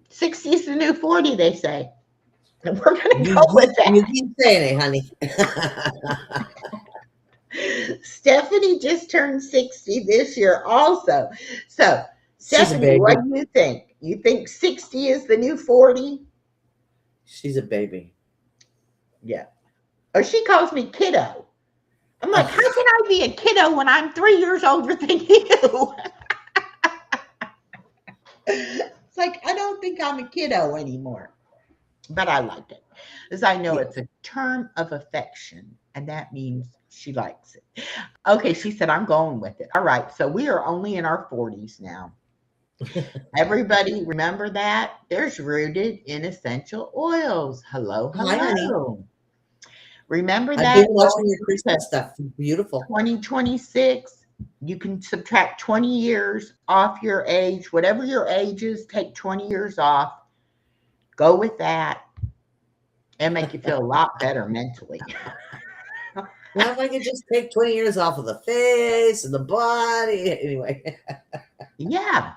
60 is the new 40, they say. And we're going to go with that. You keep saying it, honey. Stephanie just turned 60 this year also. So, Stephanie, what do you think? You think 60 is the new 40? She's a baby. Yeah. Or she calls me kiddo. I'm like, how can I be a kiddo when I'm 3 years older than you? It's like, I don't think I'm a kiddo anymore. But I like it, because I know it's a term of affection, and that means she likes it. Okay, she said, I'm going with it. All right, so we are only in our 40s now. Everybody remember that? There's Rooted in Essential Oils. Hello, hello. Hi, honey. Remember that? I've been watching your Christmas stuff. Beautiful. 2026, you can subtract 20 years off your age. Whatever your age is, take 20 years off. Go with that and make you feel a lot better mentally. Now, if I could just take 20 years off of the face and the body. Anyway. Yeah.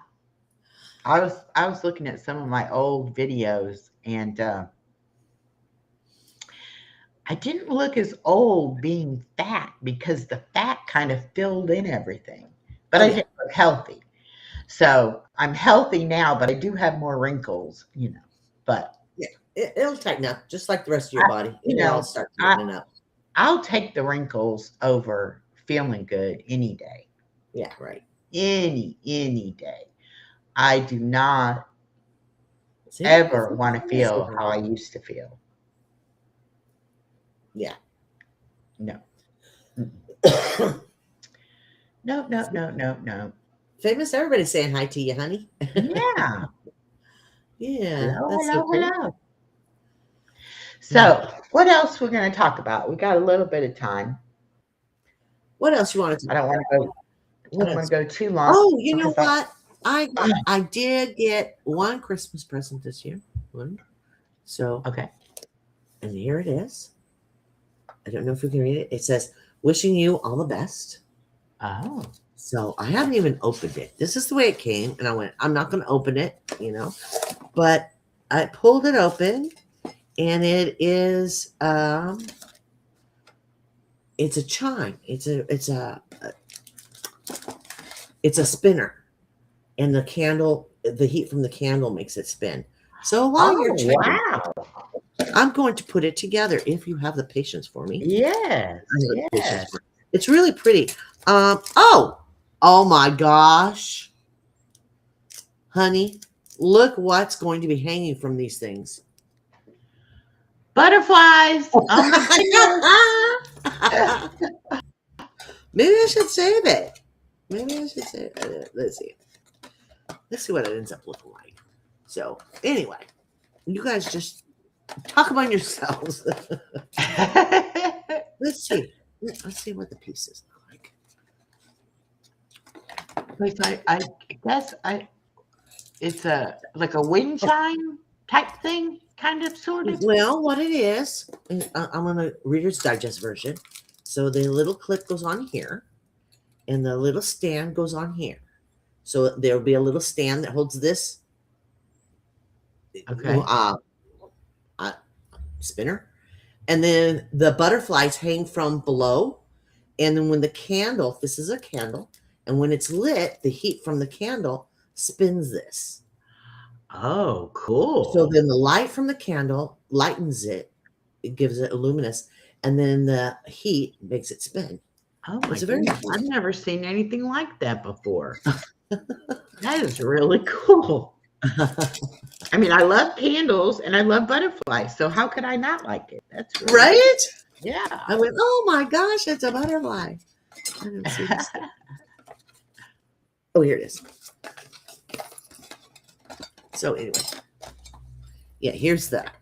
I was looking at some of my old videos, and I didn't look as old being fat because the fat kind of filled in everything. But I didn't look healthy. So I'm healthy now, but I do have more wrinkles, But yeah, it'll tighten up just like the rest of your body. It'll start tightening up. I'll take the wrinkles over feeling good any day. Yeah, right. Any day. I do not ever want to feel how I used to feel. Yeah. No. No. Famous, everybody's saying hi to you, honey. Yeah. Yeah. Hello. So, what else we're going to talk about? We got a little bit of time. What else you want to talk about? I don't want to go too long. Oh, you know what? I did get one Christmas present this year. One. So, okay. And here it is. I don't know if we can read it. It says, wishing you all the best. Oh. So I haven't even opened it. This is the way it came. And I went, I'm not going to open it, But I pulled it open, and it is, it's a chime. It's a spinner. And the heat from the candle makes it spin. So while you're checking, wow. I'm going to put it together if you have the patience for me. Yes. It's really pretty. Oh my gosh. Honey, look what's going to be hanging from these things. Butterflies. Maybe I should save it. Let's see what it ends up looking like. So anyway, you guys just talk among yourselves. Let's see what the pieces look like. I guess it's like a wind chime type thing, kind of, sort of. Well, what it is, I'm on a Reader's Digest version. So the little clip goes on here, and the little stand goes on here. So there'll be a little stand that holds this. Okay. Spinner, and then the butterflies hang from below, and then when the candle, this is a candle, and when it's lit, the heat from the candle spins this. Oh, cool. So then the light from the candle lightens it, it gives it a luminous, and then the heat makes it spin. Oh my goodness. I've never seen anything like that before. That is really cool. I mean, I love candles and I love butterflies, so how could I not like it? That's really right. Cool. Yeah. I went, oh my gosh, it's a butterfly. I didn't see this. Oh, here it is. So anyway, yeah, here's that.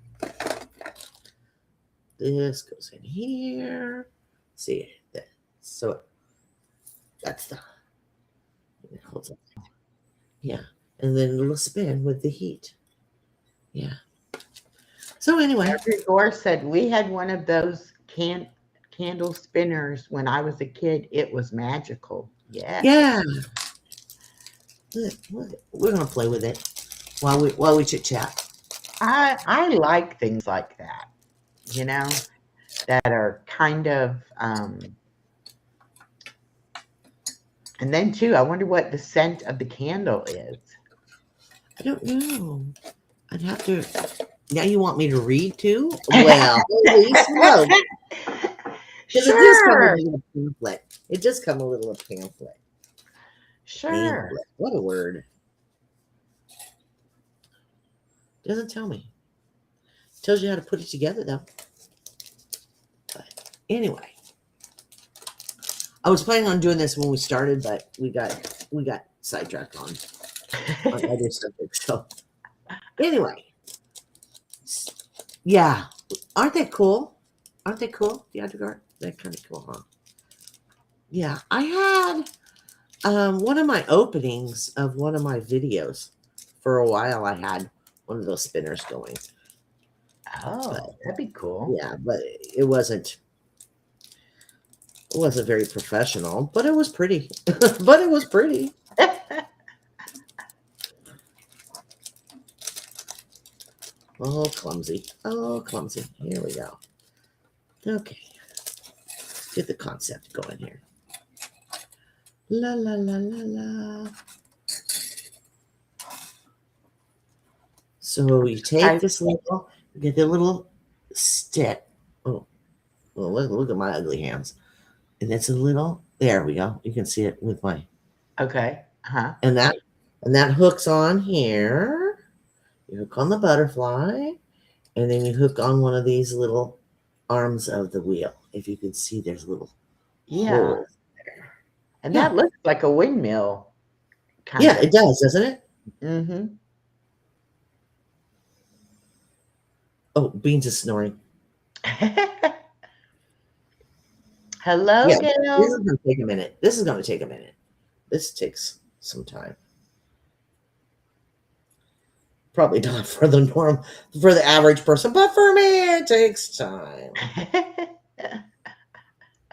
This goes in here. See that? So that's the. It holds up. Yeah, and then a little spin with the heat. Yeah. So anyway, Margaret Gore said we had one of those candle spinners when I was a kid. It was magical. Yeah. yeah, we're gonna play with it while we chit chat. I like things like that, you know, that are kind of and then too, I wonder what the scent of the candle is. I don't know. I'd have to. Now you want me to read too? Well, holy smoke! Because it does come with Sure. a little pamphlet. It does come a little pamphlet. Sure. Pamphlet. What a word! Doesn't tell me. Tells you how to put it together though. But anyway, I was planning on doing this when we started, but we got sidetracked on other subjects. So anyway, yeah, aren't they cool? Aren't they cool? The Underguard? They're kind of cool, huh? Yeah, I had one of my openings of one of my videos for a while. I had one of those spinners going. Oh, that'd be cool. Yeah, but it wasn't very professional, but it was pretty. But it was pretty. Oh, clumsy. Oh, clumsy. Here we go. Okay. Get the concept going here. La la la la la. So you take this little, get the little stick. Oh, well, look at my ugly hands. And it's a little, there we go. You can see it with my, Okay. Uh-huh. and that hooks on here. You hook on the butterfly, and then you hook on one of these little arms of the wheel. If you can see, there's little Yeah. holes there. And Yeah. that looks like a windmill. Yeah, it does, doesn't it? Mm-hmm. Oh, Beans is snoring. Hello, Yeah, Gail. this is going to take a minute. This takes some time. Probably not for the average person, but for me, it takes time.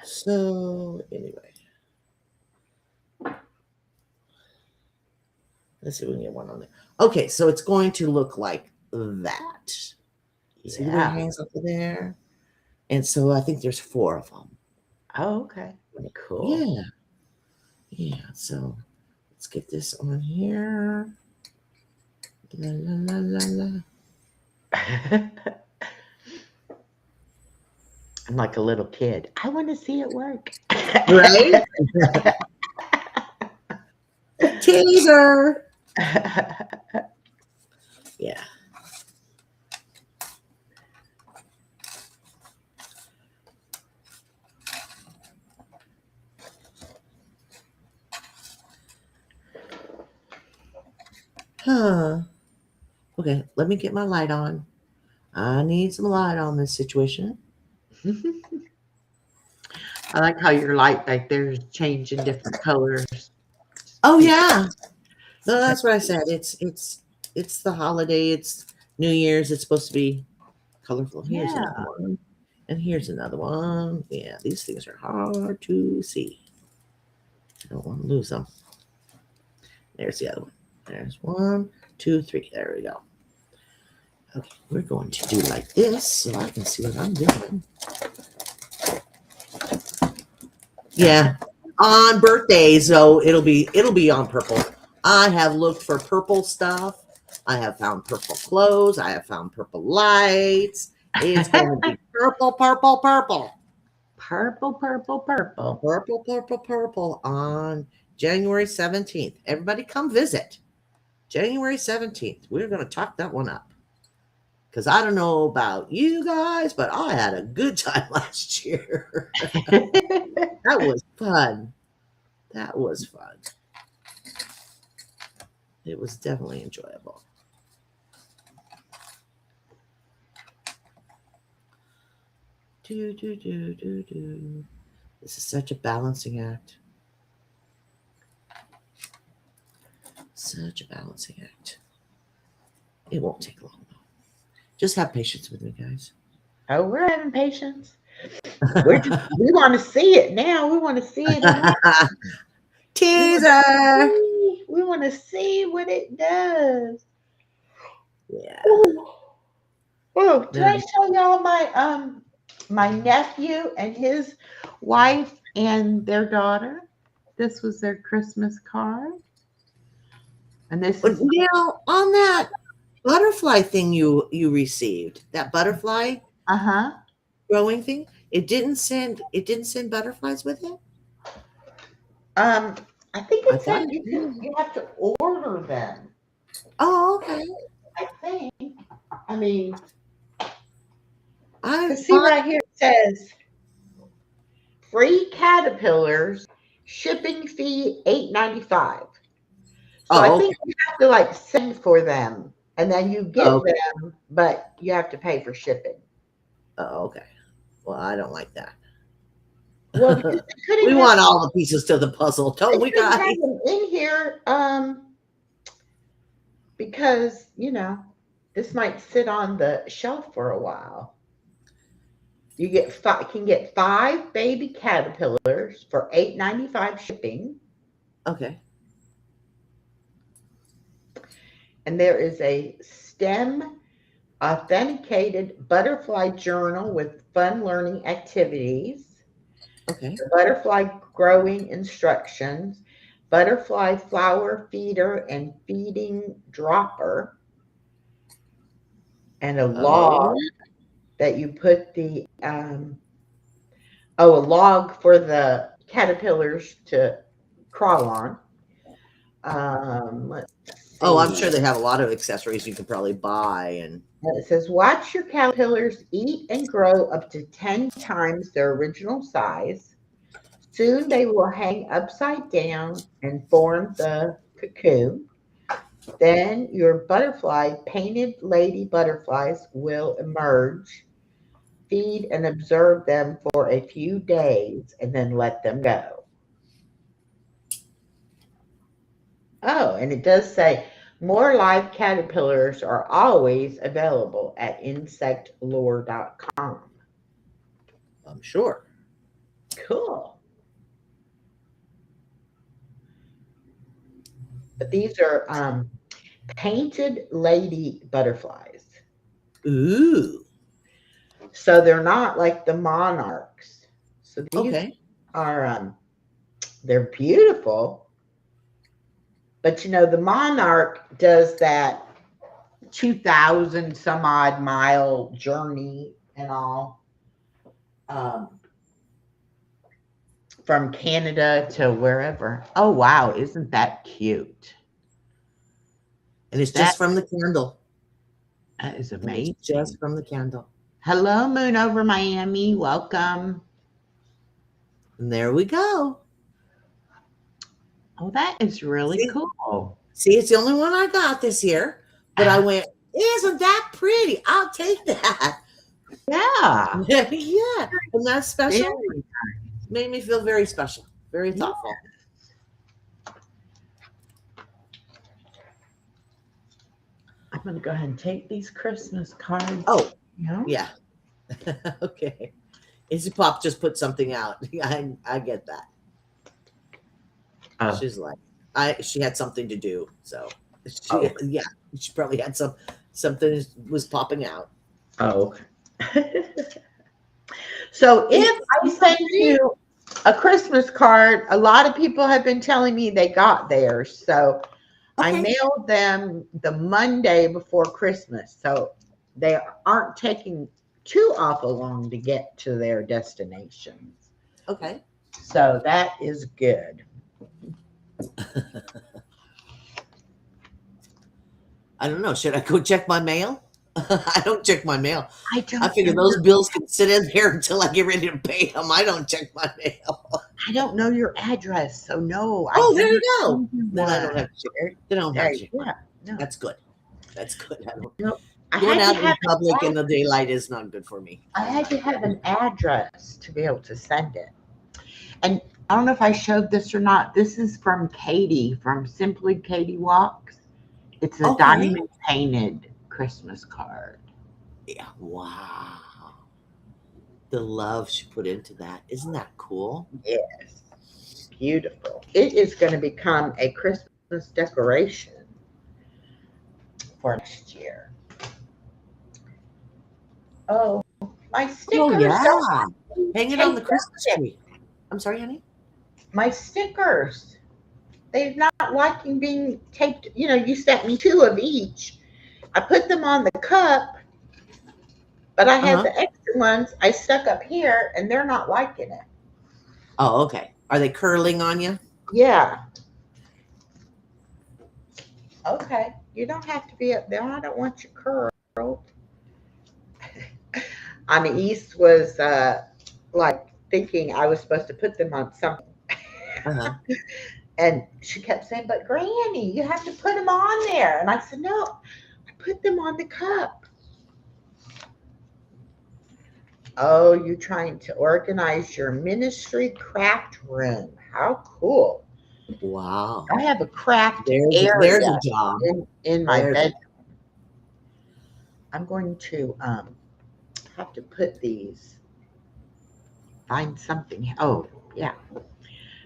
So anyway, let's see if we can get one on there. Okay, so it's going to look like that. See the way it Yeah. hangs up there? And so I think there's 4 of them. Oh, okay. Cool. Yeah. Yeah. So let's get this on here. La la la la la. I'm like a little kid. I want to see it work. Right? Teaser. Yeah. Huh. Okay, let me get my light on. I need some light on this situation. I like how your light back there is changing different colors. Oh yeah. No, that's what I said. It's the holiday. It's New Year's. It's supposed to be colorful. Here's Yeah. another one. And here's another one. Yeah, these things are hard to see. I don't want to lose them. There's the other one. There's 1, 2, 3. There we go. Okay, we're going to do like this so I can see what I'm doing. Yeah, on birthdays, so it'll be on purple. I have looked for purple stuff. I have found purple clothes. I have found purple lights. It's going to be purple, purple, purple. Purple, purple, purple. Purple, purple, purple on January 17th. Everybody come visit. January 17th. We're going to talk that one up. Because I don't know about you guys, but I had a good time last year. That was fun. That was fun. It was definitely enjoyable. Do, do, do, do, do. This is such a balancing act. Such a balancing act. It won't take long though. Just have patience with me, guys. Oh, we're having patience. We want to see it now. We want to see it. Teaser. We want to see what it does. Yeah. Oh, did I tell y'all my nephew and his wife and their daughter? This was their Christmas card. And this But is now on that butterfly thing you received, that butterfly uh-huh. growing thing, it didn't send butterflies with it? I think I it thought said it you have to order them. Oh, okay. I think. I mean, I see right here it says free caterpillars, shipping fee $8.95. So I Oh, think okay. you have to like send for them and then you get Oh, okay. them, but you have to pay for shipping. Oh, okay. Well, I don't like that. Well, because they We couldn't have, want all the pieces to the puzzle, they don't we, couldn't guys? have them in here because, this might sit on the shelf for a while. You can get 5 baby caterpillars for $8.95 shipping. Okay. And there is a STEM authenticated butterfly journal with fun learning activities, Okay. the butterfly growing instructions, butterfly flower feeder and feeding dropper, and a log Oh. that you put a log for the caterpillars to crawl on. Let's Oh, I'm see. sure they have a lot of accessories you could probably buy and And it says, watch your caterpillars eat and grow up to 10 times their original size. Soon they will hang upside down and form the cocoon. Then your painted lady butterflies will emerge. Feed and observe them for a few days and then let them go. Oh, and it does say more live caterpillars are always available at insectlore.com. I'm sure. Cool. But these are painted lady butterflies. Ooh. So they're not like the monarchs. So these Okay. are they're beautiful. But the monarch does that 2,000 some odd mile journey and all. From Canada to wherever. Oh, wow. Isn't that cute? And it's That, just from the candle. that is And amazing. it's just from the candle. Hello, Moon over Miami. Welcome. And there we go. Oh, that is really cool. See, it's the only one I got this year. But I went, isn't that pretty? I'll take that. Yeah. Yeah. And that's special. Very Made me feel very special, very thoughtful. I'm going to go ahead and take these Christmas cards. Oh, Yeah. yeah. Okay. Izzy Pop just put something out. I get that. Oh. She's like, she had something to do. So yeah, she probably had something was popping out. Oh. So if I send you a Christmas card, a lot of people have been telling me they got theirs. So I mailed them the Monday before Christmas. So they aren't taking too awful long to get to their destinations. Okay. So that is good. I don't know. Should I go check my mail? I don't check my mail. I figure those bills can sit in there until I get ready to pay them. I don't check my mail. I don't know your address, so no. Oh, there you go. Then I don't have to check. Then I don't have to check. Yeah, no. That's good. That's good. I don't. Nope. I Going had out to in have public in the daylight is not good for me. I had to have an address to be able to send it. And I don't know if I showed this or not. This is from Katie from Simply Katie Walks. It's a Okay. diamond painted Christmas card. Yeah. Wow. The love she put into that. Isn't that cool? Yes. Beautiful. It is going to become a Christmas decoration for next year. Oh, my stickers. Oh yeah. don't Hang it on the take Christmas up tree. I'm sorry, honey. my stickers. They're not liking being taped. You sent me 2 of each. I put them on the cup, but I had Uh-huh. the extra ones I stuck up here, and they're not liking it. Oh, okay. Are they curling on you? Yeah. Okay. You don't have to be up there. I don't want you curled. I mean, East was like thinking I was supposed to put them on something. Uh-huh. And she kept saying, "But Granny, you have to put them on there." And I said, "No, I put them on the cup." Oh, you trying to organize your ministry craft room. How cool. Wow. I have a craft There's area a job. in my There's- bedroom. I'm going to have to put these, find something. Oh, yeah.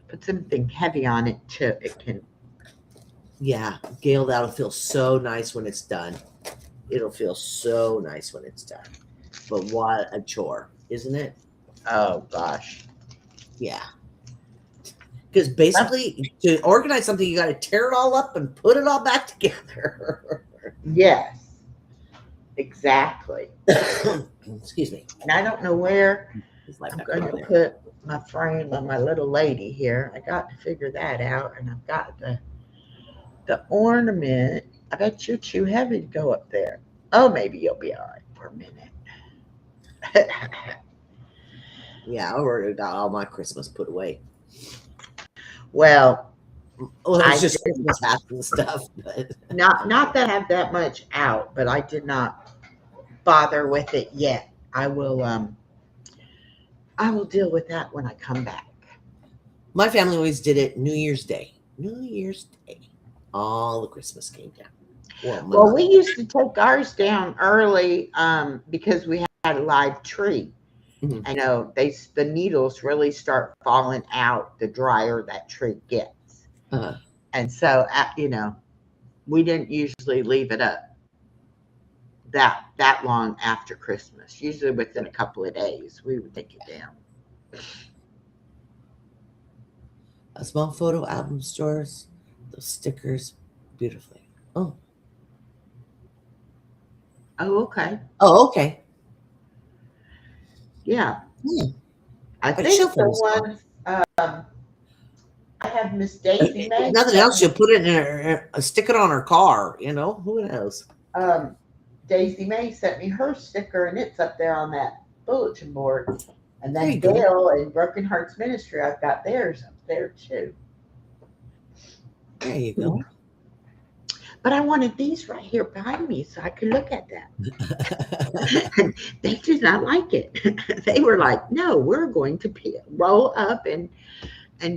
Put something heavy on it too. It can. Yeah, Gail, that'll feel so nice when it's done. It'll feel so nice when it's done. But what a chore, isn't it? Oh, gosh. Yeah. Because basically, to organize something, you got to tear it all up and put it all back together. Yes. Exactly. Excuse me. And I don't know where It's like I'm that going right to there. put my frame of my little lady here. I got to figure that out. And I've got the ornament. I bet you're too heavy to go up there. Oh, maybe you'll be all right for a minute. Yeah, I already got all my Christmas put away. Well, Well, I it's just did- Christmas hats and stuff. But not that I have that much out, but I did not bother with it yet. I will deal with that when I come back. my family always did it New Year's Day. New Year's Day. All the Christmas came down. Well, we used to take ours down early because we had a live tree. Mhm. I know the needles really start falling out the drier that tree gets. Uh-huh. And so, we didn't usually leave it up that long after Christmas. Usually within a couple of days, we would take it down. A small photo album stores those stickers beautifully. Oh, Oh, okay. oh, okay. Yeah. Hmm. I But think she'll the finish ones I have Miss Daisy May. If nothing else, she'll put it in stick it on her car. Who knows? Daisy May sent me her sticker, and it's up there on that bulletin board. And There then you go. Gail and Broken Hearts Ministry, I've got theirs up there too. There you go. But I wanted these right here behind me so I could look at them. They did not like it. They were like, "No, we're going to roll up and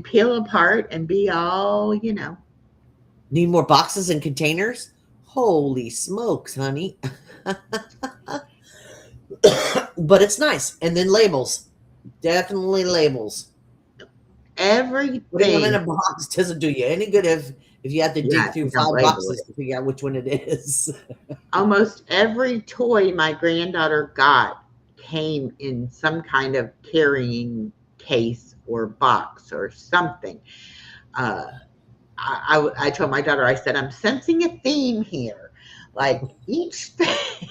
peel apart and be all, Need more boxes and containers? Holy smokes, honey. But it's nice. And then labels. Definitely labels. Putting them in everything." a box doesn't do you any good if you have to dig Yeah, through you don't 5 label boxes to figure out which one it is. Almost every toy my granddaughter got came in some kind of carrying case or box or something. I told my daughter, I said, "I'm sensing a theme here. Like each thing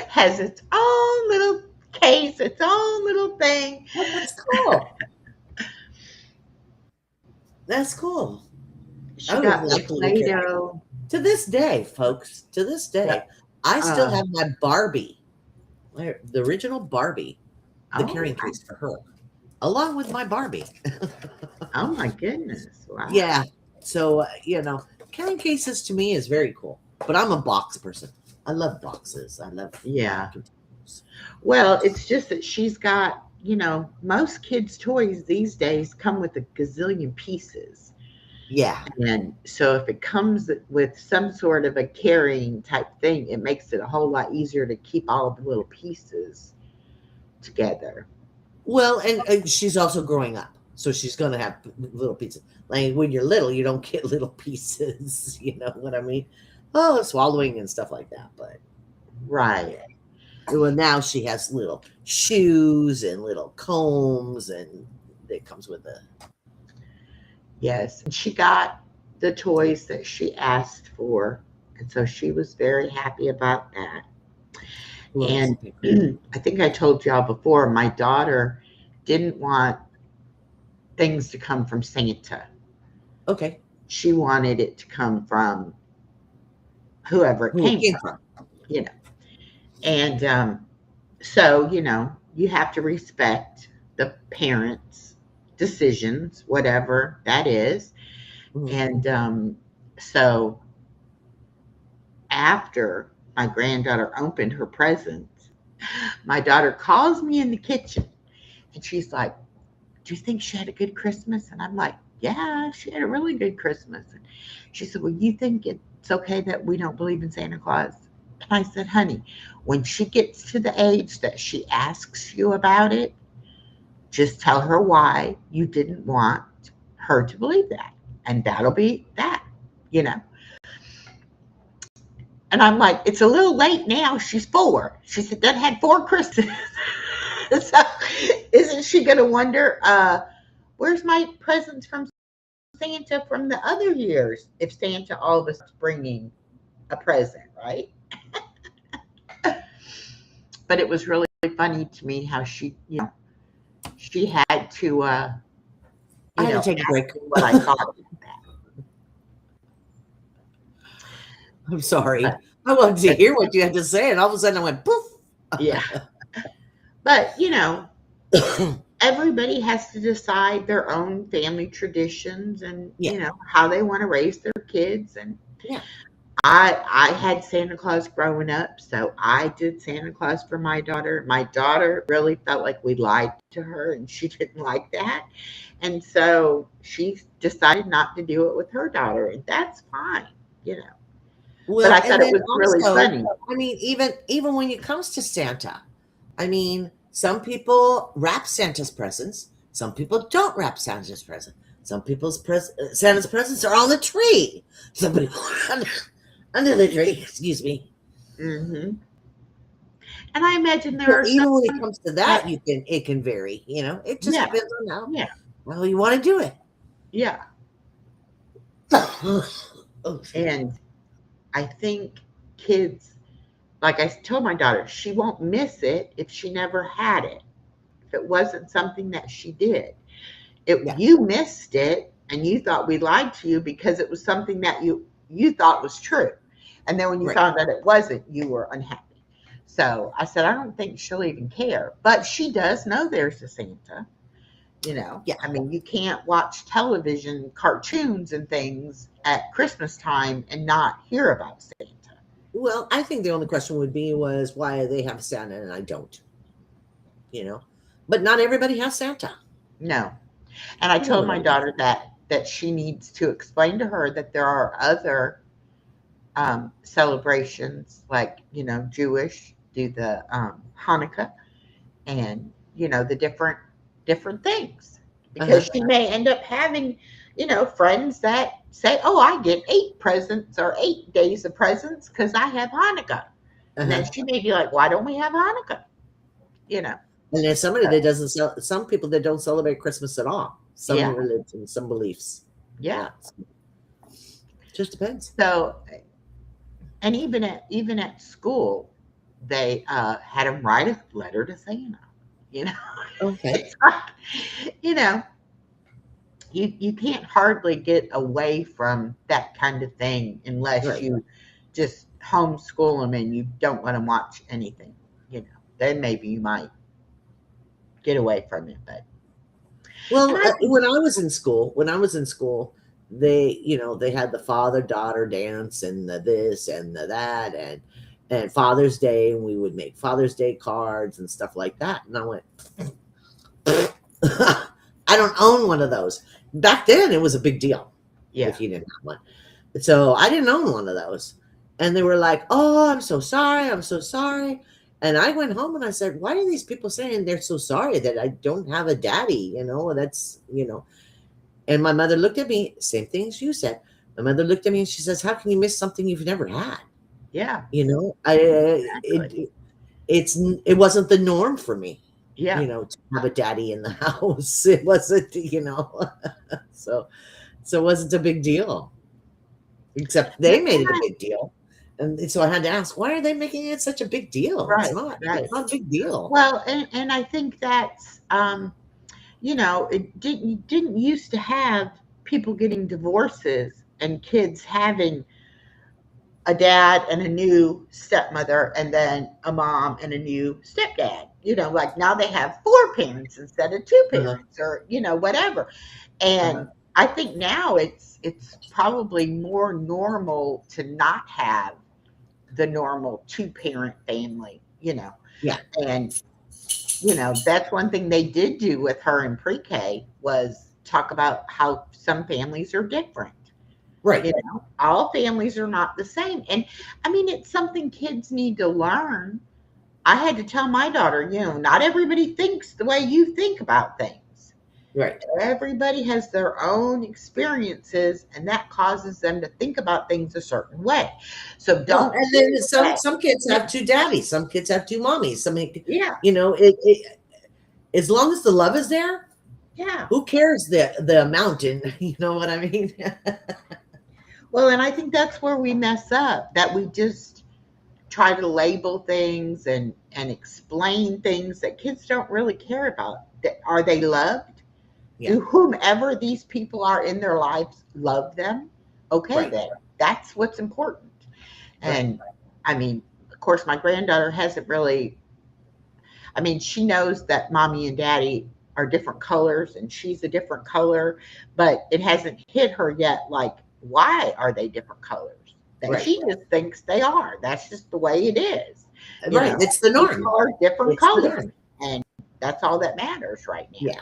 has its own little case, its own little thing." That's cool. That's cool. She I would got like to look at it. Play-Doh. To this day, folks, to this day, Yeah. I still have my Barbie, the original Barbie, the carrying case for her, along with my Barbie. Oh my goodness. Wow. Yeah. So, carrying cases to me is very cool, but I'm a box person. I love boxes. I love Yeah. containers. Well, it's just that she's got, most kids' toys these days come with a gazillion pieces. Yeah. And so if it comes with some sort of a carrying type thing, it makes it a whole lot easier to keep all of the little pieces together. Well, and she's also growing up, so she's going to have little pieces. Like when you're little, you don't get little pieces. You know what I mean? Oh, swallowing and stuff like that. But Right. well, now she has little shoes and little combs, and it comes with a. Yes. And she got the toys that she asked for. And so she was very happy about that. Well, And I think I told y'all before, my daughter didn't want things to come from Santa. okay. She wanted it to come from whoever it Who it came came from, from? you know. And so, you have to respect the parents' decisions, whatever that is. Mhm. And so after my granddaughter opened her presents, my daughter calls me in the kitchen and she's like, "Do you think she had a good Christmas?" And I'm like, "Yeah, she had a really good Christmas." And she said, "Well, you think it's okay that we don't believe in Santa Claus?" And I said, "Honey, when she gets to the age that she asks you about it, just tell her why you didn't want her to believe that. And that'll be that, you know." And I'm like, "It's a little late now. She's 4." She said, "That had 4 Christmases." So isn't she going to wonder, where's my presents from Santa from the other years if Santa all of us is bringing a present, right? But it was really funny to me how she had to, I had to take a ask break. me what I thought about that. I'm sorry. But, I wanted to but hear what you had to say, and all of a sudden I went poof. yeah, but everybody has to decide their own family traditions and Yeah. how they want to raise their kids. And Yeah. I had Santa Claus growing up, so I did Santa Claus for my daughter. My daughter really felt like we lied to her, and she didn't like that. And so she decided not to do it with her daughter, and that's fine. But I Well, thought and it then was really also, funny. I mean, even when it comes to Santa, I mean, some people wrap Santa's presents. Some people don't wrap Santa's present. Some people's Santa's presents are on the tree. Somebody under the tree. Excuse me. Hmm. And I imagine there So are some even when it comes to that, that, it can vary. It just yeah, depends on how yeah, well you want to do it. yeah. Oh, And I think kids, like I told my daughter, she won't miss it if she never had it. If it wasn't something that she did, yeah, you missed it and you thought we lied to you because it was something that you thought was true. And then when you right. found that it wasn't, you were unhappy. So I said, I don't think she'll even care. But she does know there's a Santa. Yeah. I mean, you can't watch television, cartoons, and things at Christmas time and not hear about Santa. Well, I think the only question would be was why they have Santa and I don't. But not everybody has Santa. No. And I Not told my everybody has daughter that she needs to explain to her that there are other celebrations, like Jewish do the Hanukkah, and the different things, Uh-huh. because she may end up having friends that say, "Oh, I get 8 presents or 8 days of presents because I have Hanukkah," and then Uh-huh. she may be like, "Why don't we have Hanukkah?" you know And there's somebody that doesn't some people that don't celebrate Christmas at all. Some yeah, religions, some beliefs. yeah. Yeah. Just depends. So, and even at school, they had them write a letter to Santa. You know, Okay. it's like, you know, you can't hardly get away from that kind of thing unless Right. you just homeschool them and you don't let them watch anything. Then maybe you might get away from it. But and Well, I think, when I was in school, they had the father daughter dance and the this and the that, and and Father's Day, and we would make Father's Day cards and stuff like that. And I went, I don't own one of those. Back then, it was a big deal if you didn't have one. So I didn't own one of those. And they were like, oh, I'm so sorry. I'm so sorry. And I went home and I said, why are these people saying they're so sorry that I don't have a daddy? That's. And my mother looked at me, same thing as you said. My mother looked at me and she says, how can you miss something you've never had? Yeah. Exactly. It wasn't the norm for me. Yeah. To have a daddy in the house. It wasn't, so it wasn't a big deal. Except they made it a big deal. And so I had to ask, why are they making it such a big deal? Right, It's not. right. It's not a big deal. Well, and I think that's, it didn't used to have people getting divorces and kids having a dad and a new stepmother and then a mom and a new stepdad. Like now they have 4 parents instead of 2 parents or, whatever. And I think now it's probably more normal to not have the normal 2-parent family, Yeah. And, that's one thing they did do with her in pre-K was talk about how some families are different. Right. All families are not the same. And I mean, it's something kids need to learn. I had to tell my daughter, not everybody thinks the way you think about things. Right. Everybody has their own experiences, and that causes them to think about things a certain way. So don't. And then some kids have 2 daddies. Some kids have 2 mommies. Yeah. As long as the love is there. Yeah. Who cares the amount? And you know what I mean? Well, and I think that's where we mess up. That we just try to label things and explain things that kids don't really care about. Are they loved? Yeah. Do whomever these people are in their lives love them? Okay, then that's what's important. And I mean, of course, my granddaughter hasn't really. I mean, she knows that mommy and daddy are different colors, and she's a different color, but it hasn't hit her yet. Like, why are they different colors? That she just thinks they are. That's just the way it is. Right. It's the norm. People are different colors, and that's all that matters right now. Yeah.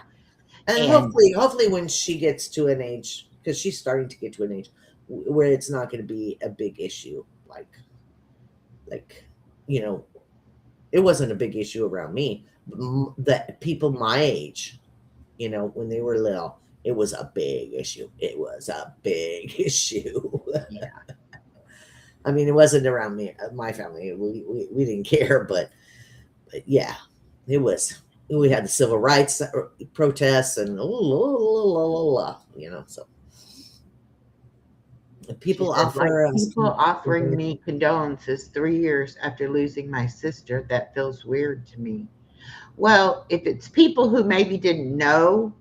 And hopefully when she gets to an age, because she's starting to get to an age where it's not going to be a big issue. Like, it wasn't a big issue around me. That people my age, when they were little, it was a big issue. It was a big issue. Yeah. I mean, it wasn't around me, my family. We didn't care, but yeah, it was. We had the civil rights protests and so people offering me condolences 3 years after losing my sister. That feels weird to me. Well, if it's people who maybe didn't know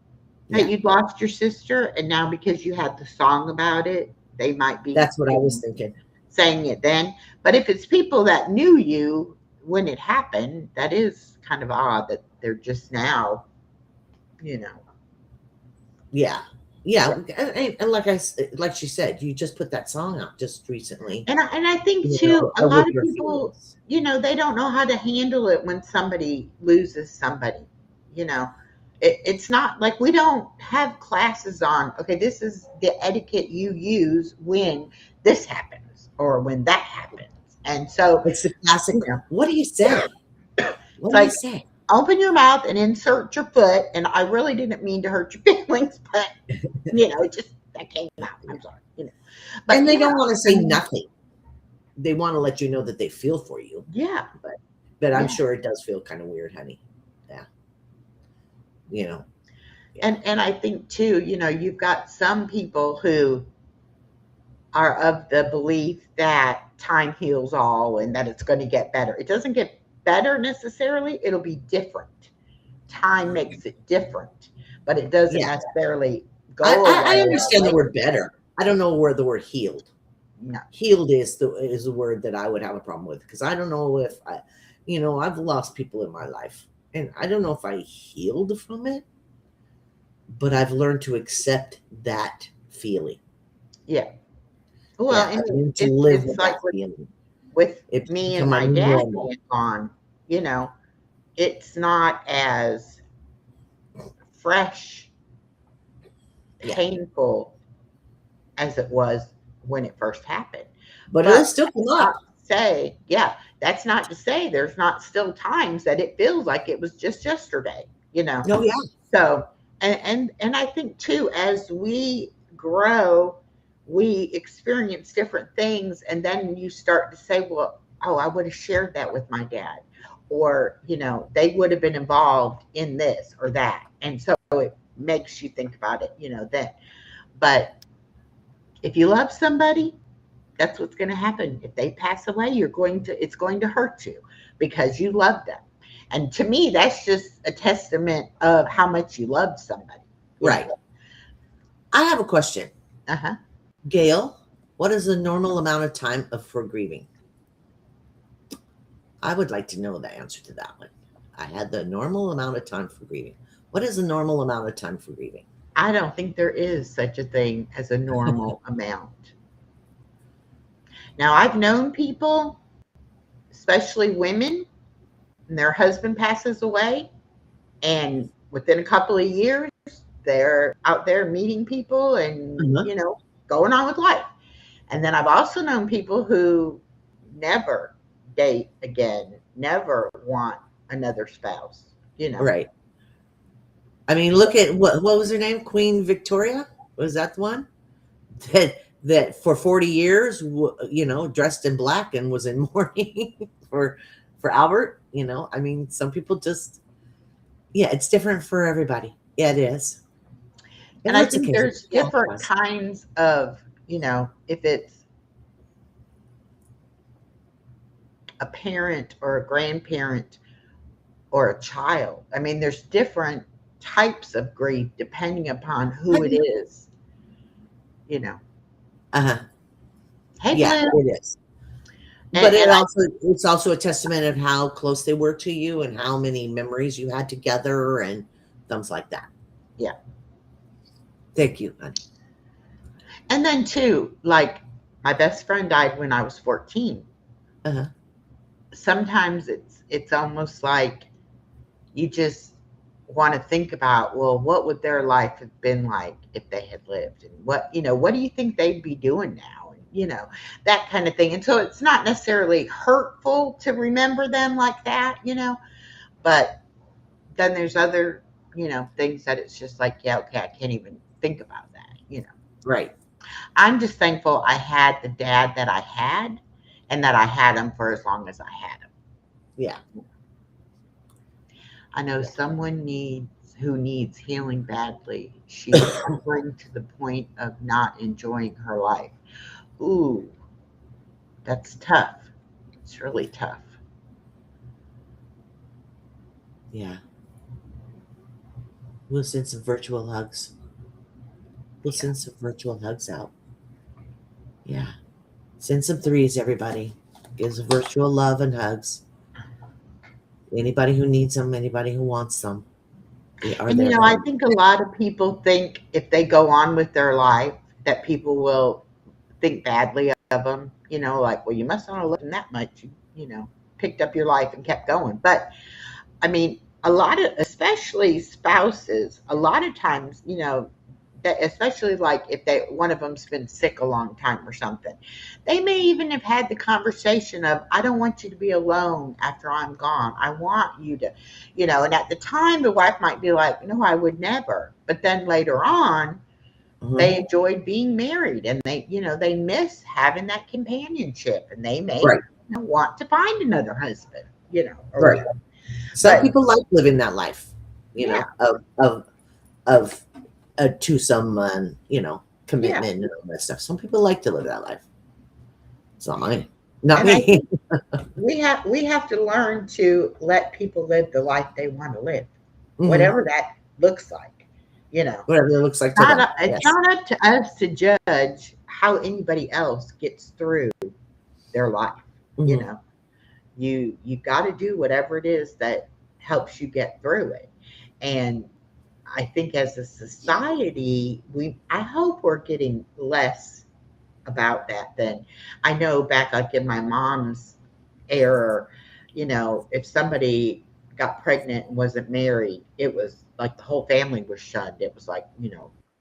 that you'd lost your sister, and now because you had the song about it, they might be. That's what I was thinking. Saying it then. But if it's people that knew you when it happened, that is kind of odd that they're just now, Yeah. And like she said, you just put that song out just recently. And I think too, a lot of people, they don't know how to handle it when somebody loses somebody. It's not like we don't have classes on, okay, this is the etiquette you use when this happens or when that happens. And so it's the classic. What do you say? What do you say? Open your mouth and insert your foot. And I really didn't mean to hurt your feelings, but it just that came out. I'm sorry. But and they don't want to say nothing. They want to let you know that they feel for you. Yeah. But I'm sure it does feel kind of weird, honey. Yeah. And I think too, you've got some people who are of the belief that time heals all and that it's going to get better. It doesn't get better necessarily. It'll be different. Time makes it different, but it doesn't necessarily go away. I understand the word better. I don't know where the word healed. No. Healed is the word that I would have a problem with, because I don't know if I've lost people in my life, and I don't know if I healed from it, but I've learned to accept that feeling. Yeah. Well, and to live with that feeling. with It's me and become a my new dad normal. being gone, you know, it's not as fresh, Yeah, painful as it was when it first happened. but it'll But still come that's not up. to say, yeah, that's not to say there's not still times that it feels like it was just yesterday, you know. Oh yeah, So, and I think too, as we grow, we experience different things, and then you start to say, well, oh, I would have shared that with my dad, or they would have been involved in this or that, and so it makes you think about it, then. But if you love somebody, that's what's going to happen. If they pass away, it's going to hurt you because you love them. And to me, that's just a testament of how much you love somebody. right. I have a question. Uh-huh. Gail, what is the normal amount of time for grieving? I would like to know the answer to that one. I had the normal amount of time for grieving. What is the normal amount of time for grieving? I don't think there is such a thing as a normal amount. Now, I've known people, especially women, and their husband passes away, and within a couple of years, they're out there meeting people and, Uh-huh. going on with life. And then I've also known people who never date again, never want another spouse. Right. I mean, look at what was her name? Queen Victoria? Was that the one? That for 40 years, dressed in black and was in mourning for Albert. I mean, some people just, yeah, it's different for everybody. Yeah, it is. And I think there's different kinds of, if it's a parent or a grandparent or a child. I mean, there's different types of grief depending upon who it is. Uh-huh. Hey, Yeah, Glenn. it is. But it's also a testament of how close they were to you and how many memories you had together and things like that. Yeah. Thank you, honey. And then too, like my best friend died when I was 14. Uh-huh. Sometimes it's almost like you just want to think about, well, what would their life have been like if they had lived, and what do you think they'd be doing now, and that kind of thing. And so it's not necessarily hurtful to remember them like that, but then there's other things that it's just like, yeah, okay, I can't even think about that. Right. I'm just thankful I had the dad that I had, and that I had him for as long as I had him. Yeah. I know someone who needs healing badly. She's suffering to the point of not enjoying her life. Ooh, that's tough. It's really tough. Yeah. We'll send some virtual hugs. We'll send some virtual hugs out. Yeah. Send some threes, everybody. Give us virtual love and hugs. Anybody who needs them, anybody who wants them. And I think a lot of people think if they go on with their life that people will think badly of them. Like, well, you must not have loved them that much. You picked up your life and kept going. But I mean, a lot of, especially spouses, a lot of times, that especially like if one of them's been sick a long time or something, they may even have had the conversation of, I don't want you to be alone after I'm gone. I want you to, and at the time the wife might be like, no, I would never. But then later on, they enjoyed being married, and they miss having that companionship, and they may want to find another husband, right. Some people like living that life, of to some, commitment and all that stuff. Some people like to live that life. It's not mine. Not me. We have to learn to let people live the life they want to live, whatever that looks like. Whatever it looks like. It's not up to us to judge how anybody else gets through their life. You got to do whatever it is that helps you get through it. And I think as a society, I hope we're getting less about that than I know back like in my mom's era, if somebody got pregnant and wasn't married, it was like the whole family was shunned. It was like,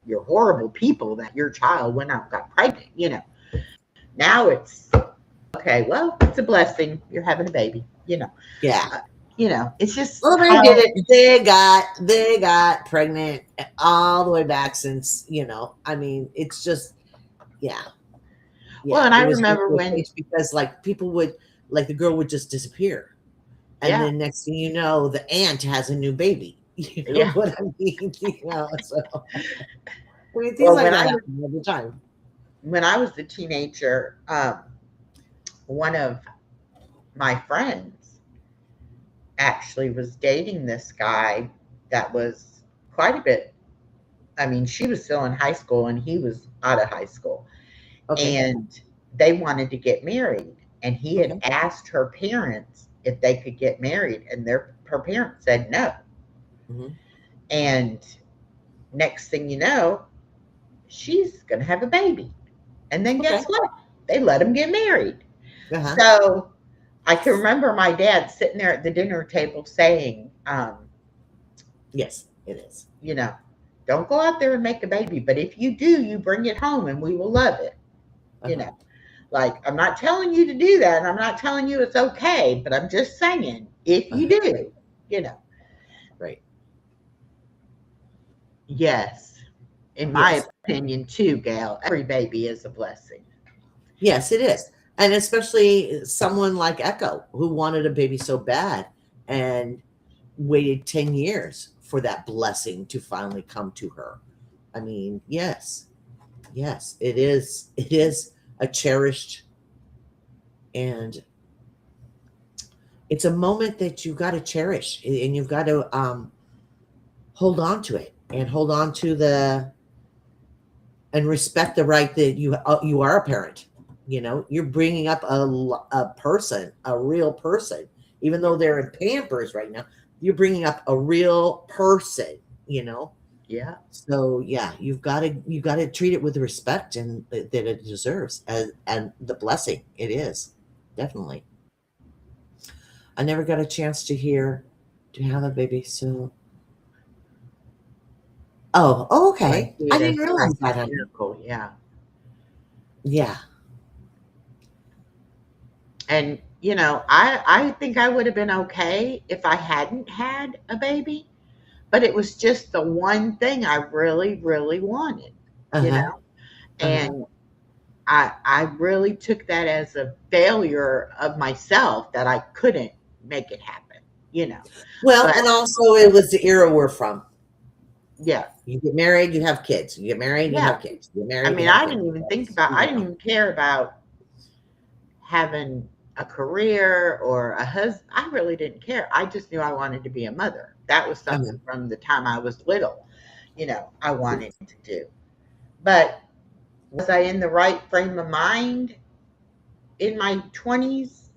you're horrible people that your child went out and got pregnant. Now it's okay, well, it's a blessing. You're having a baby, Yeah. It's just Well, they did it. They got pregnant all the way back since, I mean, it's just, yeah. Well, and I it was remember when, because like people would, like the girl would just disappear. And yeah, then next thing you know, the aunt has a new baby. You know yeah. what I mean? So I mean, things Well, like that happen all the time. when I was a teenager, one of my friends actually was dating this guy that was quite a bit. I mean, she was still in high school and he was out of high school. Okay. And they wanted to get married. And he had Okay. asked her parents if they could get married, and her parents said no. Mm-hmm. And next thing you know, she's going to have a baby. And then guess what? They let him get married. Uh-huh. So I can remember my dad sitting there at the dinner table saying, Yes, it is. don't go out there and make a baby, but if you do, you bring it home and we will love it. Uh-huh. Like, I'm not telling you to do that, and I'm not telling you it's okay, but I'm just saying, if you do, Right. Yes. In my opinion, too, Gail, every baby is a blessing. Yes, it is. And especially someone like Echo, who wanted a baby so bad and waited 10 years for that blessing to finally come to her. I mean, yes, it is. It is a cherished, and it's a moment that you've got to cherish, and you've got to hold on to it, and hold on to and respect the right that you are a parent. You're bringing up a person, a real person, even though they're in Pampers right now. You're bringing up a real person. Yeah. So yeah, you've got to treat it with the respect and that it deserves, and the blessing it is. Definitely. I never got a chance to have a baby, so. Oh, okay. I didn't realize that, honey. Miracle, yeah. Yeah. And I think I would have been okay if I hadn't had a baby, but it was just the one thing I really, really wanted, and I really took that as a failure of myself that I couldn't make it happen, Well, But- and also it was the era we're from. Yeah. You get married, you have kids. You get married, you have kids. You get married. I mean, I didn't even think about, I didn't even care about having a career or a husband. I really didn't care. I just knew I wanted to be a mother. That was something from the time I was little, I wanted to do. But was I in the right frame of mind in my 20s?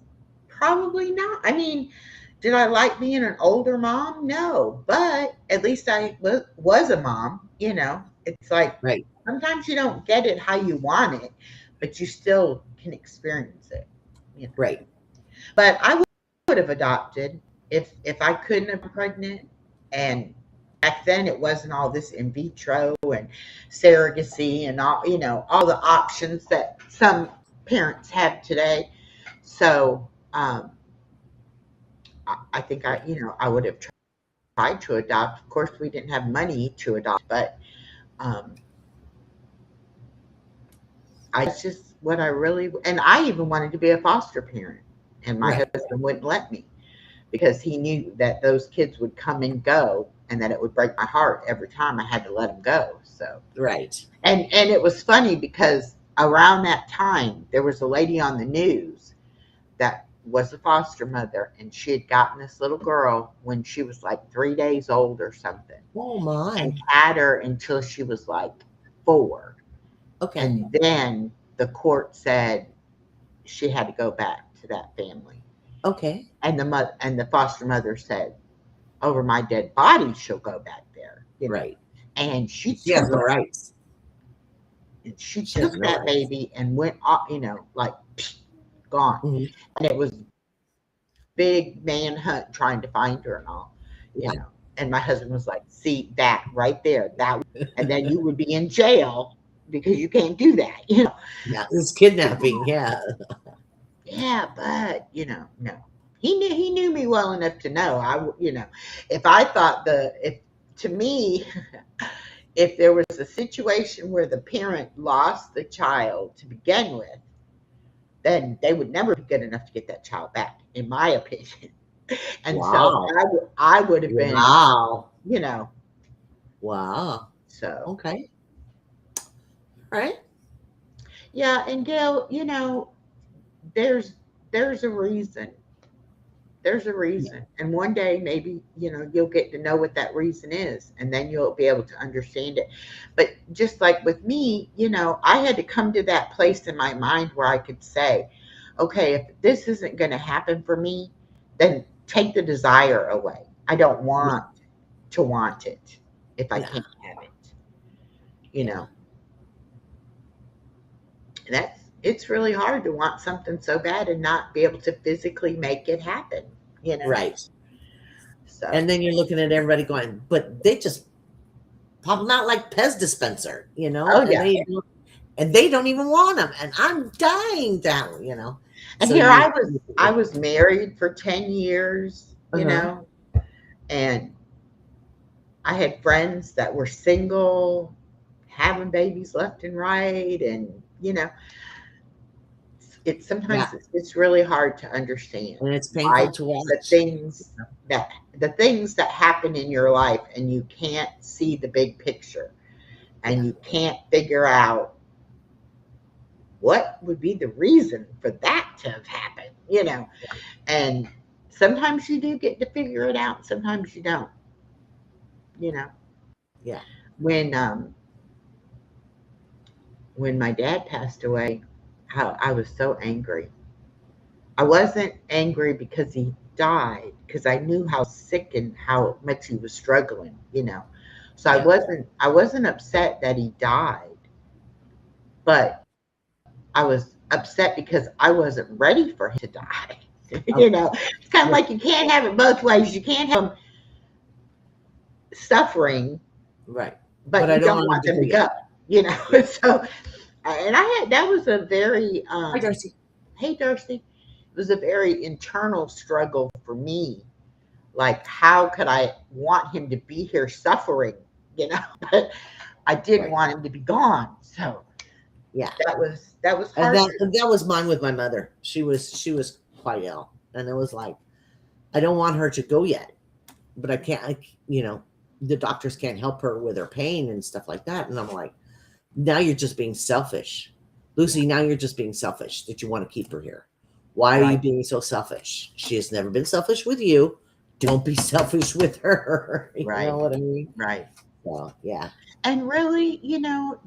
Probably not. I mean, did I like being an older mom? No, but at least I was a mom. It's like sometimes you don't get it how you want it, but you still can experience it. Right. But I would have adopted if I couldn't have been pregnant. And back then it wasn't all this in vitro and surrogacy and all the options that some parents have today. So I think I would have tried to adopt. Of course, we didn't have money to adopt, but it's just what I really, and I even wanted to be a foster parent, and my husband wouldn't let me because he knew that those kids would come and go, and that it would break my heart every time I had to let them go. So and it was funny because around that time there was a lady on the news that was a foster mother, and she had gotten this little girl when she was like 3 days old or something. Oh my! And had her until she was like 4. Okay. And then the court said she had to go back to that family. Okay. And the foster mother said, "Over my dead body, she'll go back there." Right. And she has the rights. And she She has took no that idea. baby and went off, like gone. Mhm. And it was big manhunt trying to find her and all, you Yeah. know. And my husband was like, see that right there, and then you would be in jail because you can't do that. Yeah, it's kidnapping. Yeah. Yeah, but no. He knew me well enough to know if I thought if to me if there was a situation where the parent lost the child to begin with, then they would never be good enough to get that child back, in my opinion. And so Wow. I would have been, Wow. you know, Wow. so Okay. All right. yeah. And Gail, there's there's a reason. There's a Yeah. reason. And one day maybe, you'll get to know what that reason is, and then you'll be able to understand it. But just like with me, I had to come to that place in my mind where I could say, okay, if this isn't going to happen for me, then take the desire away. I don't Yeah. want to want it if I Yeah. can't have it. Yeah. It's really hard to want something so bad and not be able to physically make it happen. Right. So And then you're looking at everybody going, but they just pop them out like Pez dispenser, oh and yeah. they don't even want them, and I'm dying down. And So here you, I was married for 10 years, uh-huh. and I had friends that were single, having babies left and right, and it's Yeah, sometimes it's really hard to understand and it's why painful to the watch. things that happen in your life, and you can't see the big picture, and Yeah. you can't figure out what would be the reason for that to have happened. And sometimes you do get to figure it out, sometimes you don't. Yeah. When my dad passed away, how I was so angry. I wasn't angry because he died, because I knew how sick and how much he was struggling. So Yeah. I wasn't upset that he died, but I was upset because I wasn't ready for him to die. It's kind of like you can't have it both ways. You can't have them suffering, Right. but I you don't don't want want them them to to go go. yet. Yeah. So, and that was a very Hi, Darcy. hey Darcy, it was a very internal struggle for me. Like, how could I want him to be here suffering? But I didn't Right. want him to be gone. So Yeah. that was And hard. that was mine with my mother. She was quite ill, and it was like, I don't want her to go yet, but I can't. The doctors can't help her with her pain and stuff like that. And I'm like, now you're just being selfish, Lucy. Now you're just being selfish that you want to keep her here. Why are you Right. being so selfish? She has never been selfish with you. Don't be selfish with her. You Right. know what I mean? Right. So yeah. And really,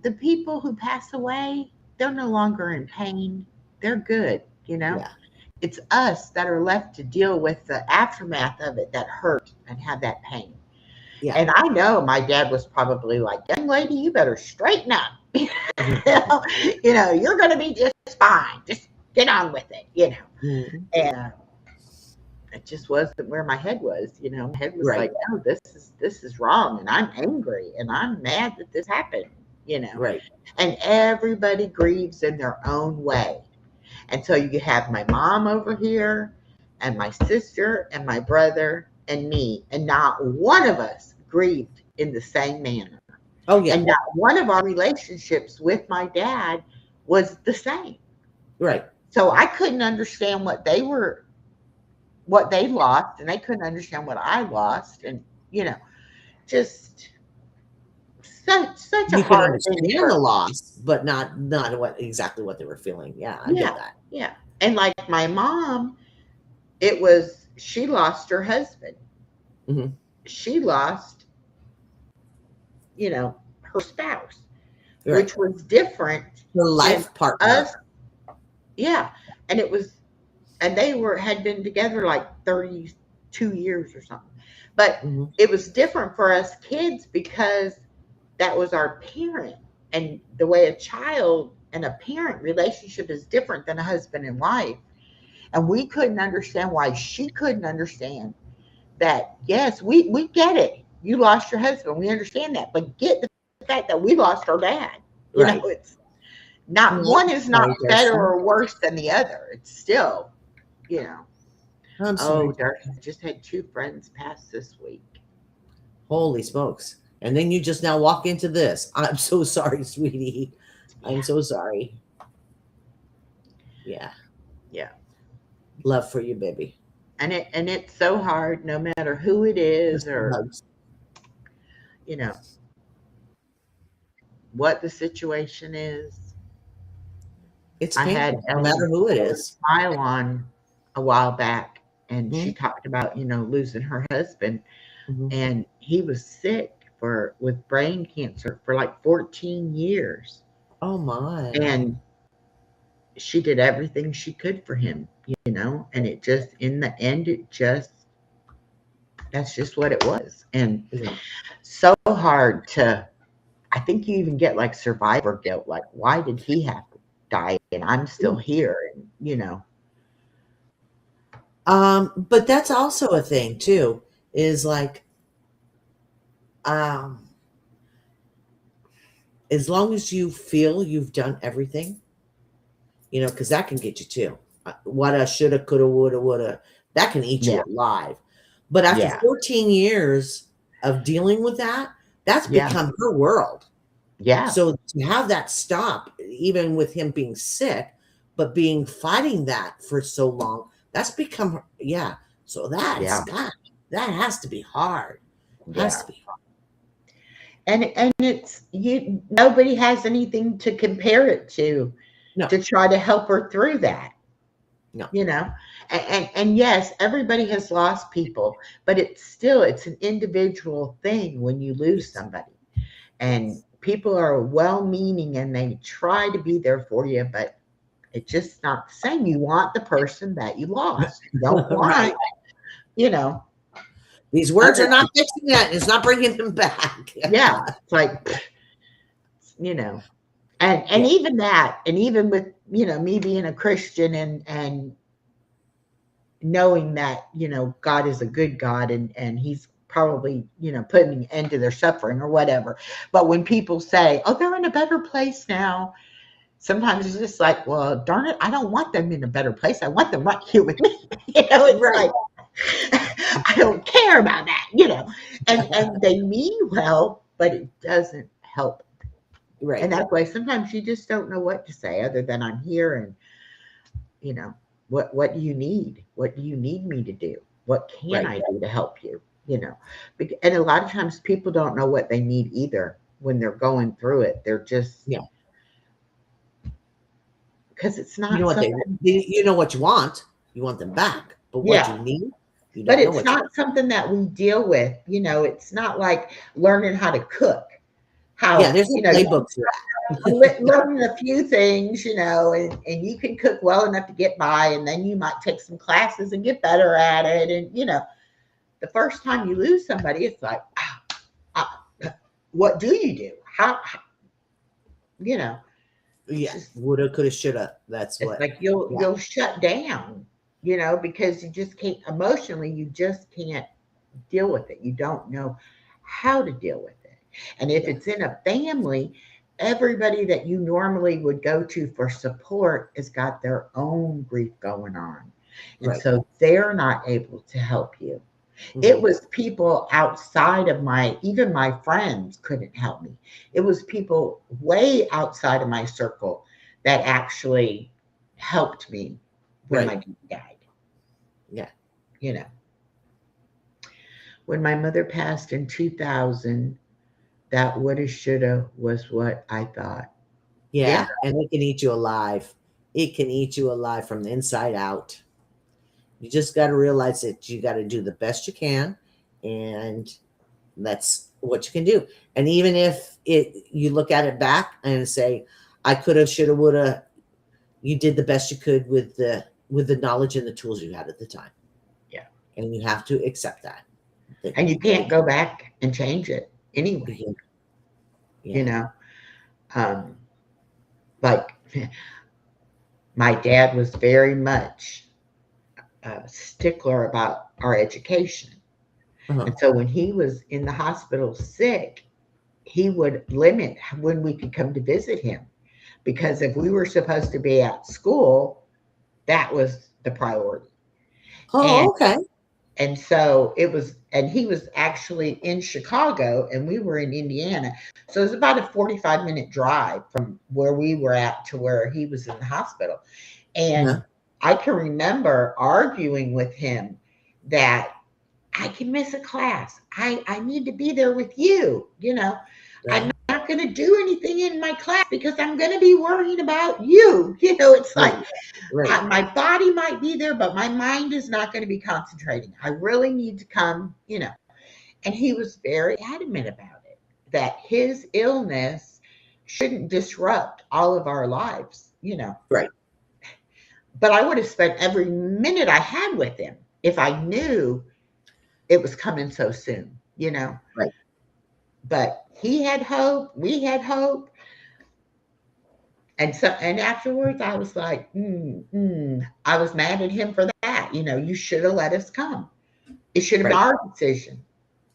the people who pass away, they're no longer in pain. They're good. Yeah. It's us that are left to deal with the aftermath of it, that hurt and have that pain. Yeah. And I know my dad was probably like, young lady, you better straighten up. You're going to be just fine. Just get on with it. Mhm. And it just wasn't where my head was. My head was Right. like, no, this is wrong, and I'm angry, and I'm mad that this happened. Right. And everybody grieves in their own way. And so you have my mom over here, and my sister, and my brother, and me, and not one of us grieved in the same manner. Oh yeah. And not one of our relationships with my dad was the same. Right. So I couldn't understand what they lost, and they couldn't understand what I lost, and just such a You can hard thing understand the loss, but not exactly what they were feeling. Yeah, I get that. yeah. And like my mom, she lost her husband. Mhm. She lost, her spouse, Right. which was different Her life partner. us. Yeah. And they had been together like 32 years or something. But Mhm. it was different for us kids because that was our parent. and the way a child and a parent relationship is different than a husband and wife. And we couldn't understand why she couldn't understand that. Yes, we get it. You lost your husband. We understand that. But get the fact that we lost our dad. You Right. know, it's not, No, one is not sorry, better Darcy. or worse than the other. It's still, you know. I'm sorry. Oh, Darcy just had 2 friends pass this week. Holy smokes. And then you just now walk into this. I'm so sorry, sweetie. I'm so sorry. Yeah. Yeah. Love for you, baby. And it's so hard, no matter who it is, Just or hugs. you know what the situation is. It's I had painful, no matter who it is. Smile on a while back, and she Mhm. talked about losing her husband, Mhm. and he was sick with brain cancer for like 14 years, Oh my. and she did everything she could for him, and it just, in the end, that's just what it was. And Yeah. so hard to, I think you even get like survivor guilt, like, why did he have to die and I'm still here? And But that's also a thing too, is like, as long as you feel you've done everything, because that can get you too. What a shoulda, coulda, woulda, woulda. That can eat you Yeah. alive. But after Yeah. 14 years of dealing with that, that's Yeah. become her world. Yeah. So to have that stop, even with him being sick, but fighting that for so long, that's become, yeah. So that has to be hard. Has Yeah. to be hard. And it's, nobody has anything to compare it to No. to try to help her through that. No. And yes, everybody has lost people, but it's an individual thing when you lose somebody. And people are well-meaning and they try to be there for you, but it's just not the same. You want the person that you lost. You don't want, Right. These words are not fixing that. It's not bringing them back. Yeah. It's like, and even that, and even with, me being a Christian and knowing that, God is a good God, and he's probably, putting an end to their suffering or whatever. But when people say, oh, they're in a better place now, sometimes it's just like, well, darn it, I don't want them in a better place. I want them right here with me. It's Right. like, I don't care about that, and they mean well, but it doesn't help. Right. And that's why sometimes you just don't know what to say other than I'm here, and what do you need? What do you need me to do? What can I do to help you? And a lot of times people don't know what they need either when they're going through it. They're just, because it's not, you know what you know what you want. You want them back, but what you need, you don't but know it's not something that we deal with. It's not like learning how to cook. There's a playbook for that. Learning a few things, and you can cook well enough to get by, and then you might take some classes and get better at it. And the first time you lose somebody, it's like, what do you do? How Woulda, coulda, shoulda. That's what. It's like you'll shut down, because you just can't, emotionally, you just can't deal with it. You don't know how to deal with it. And if it's in a family, everybody that you normally would go to for support has got their own grief going on. And so they're not able to help you. Mm-hmm. It was people outside of even my friends couldn't help me. It was people way outside of my circle that actually helped me when my dad died. Yeah. When my mother passed in 2000, that woulda, shoulda was what I thought. Yeah. And it can eat you alive. It can eat you alive from the inside out. You just got to realize that you got to do the best you can, and that's what you can do. And even if you look at it back and say, I coulda, shoulda, woulda, you did the best you could with the knowledge and the tools you had at the time. Yeah. And you have to accept that. And you can't go back and change it anyway. Um, like my dad was very much a stickler about our education. Uh-huh. And so when he was in the hospital sick, he would limit when we could come to visit him, because if we were supposed to be at school, that was the priority. And Oh, okay. and so it was, and he was actually in Chicago and we were in Indiana. So it was about a 45-minute drive from where we were at to where he was in the hospital. Uh-huh. And I can remember arguing with him that I can miss a class. I need to be there with you. I'm Yeah. not going to do anything in my class because I'm going to be worrying about you. It's like Right. Right. my body might be there, but my mind is not going to be concentrating. I really need to come. And he was very adamant about it, that his illness shouldn't disrupt all of our lives. Right. But I would have spent every minute I had with him if I knew it was coming so soon. Right. But he had hope, we had hope. And afterwards I was like, I was mad at him for that. You should have let us come. It should have been Right. our decision.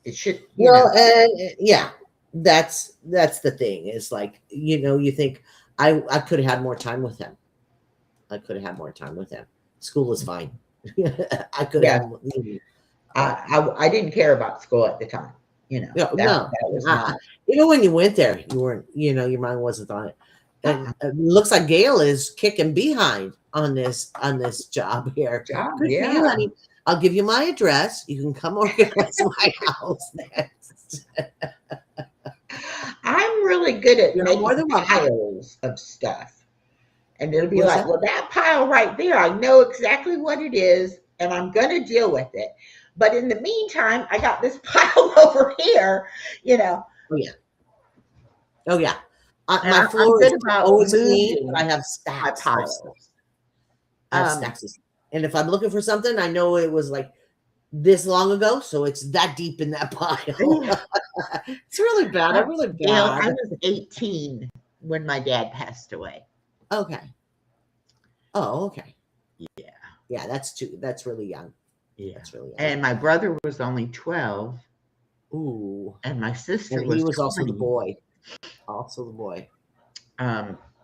It should, Well, and yeah, that's the thing. Is like, you think I could have had more time with him. I could have had more time with him. School is fine. I could Yeah. have. I didn't care about school at the time. No, That was not. Even when you went there, you weren't. Your mind wasn't on it. And it looks like Gail is kicking behind on this job here. Job, Good for yeah. you, honey. I'll give you my address. You can come organize my house next. I'm really good at You're making more than welcome. piles of stuff. And it'll be What's like, that? well, that pile right there, I know exactly what it is, and I'm going to deal with it. But in the meantime, I got this pile over here. Oh yeah. Oh yeah. And My I'm floor good is about always clean, moving but I have my stacks of piles. stuff. I have Um, stacks of stuff. And if I'm looking for something, I know it was like this long ago, so it's that deep in that pile. Yeah. It's really bad. I'm really Gail, I bad. was 18 when my dad passed away. Okay. Oh, okay. Yeah. Yeah, that's really young. Yeah. That's really young. And my brother was only 12, Ooh. and my sister And he was also the 20. boy. Also the boy.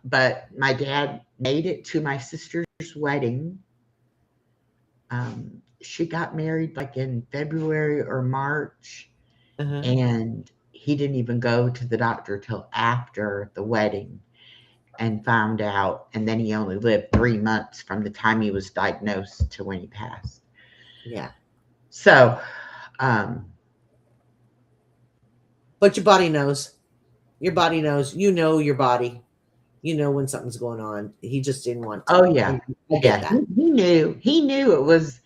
But my dad made it to my sister's wedding. She got married like in February or March, Uh-huh. and he didn't even go to the doctor till after the wedding and found out. And then he only lived 3 months from the time he was diagnosed to when he passed. Yeah. So, But your body knows. Your body knows. You know your body. You know when something's going on. He just didn't want to. oh yeah, I get that. he knew it was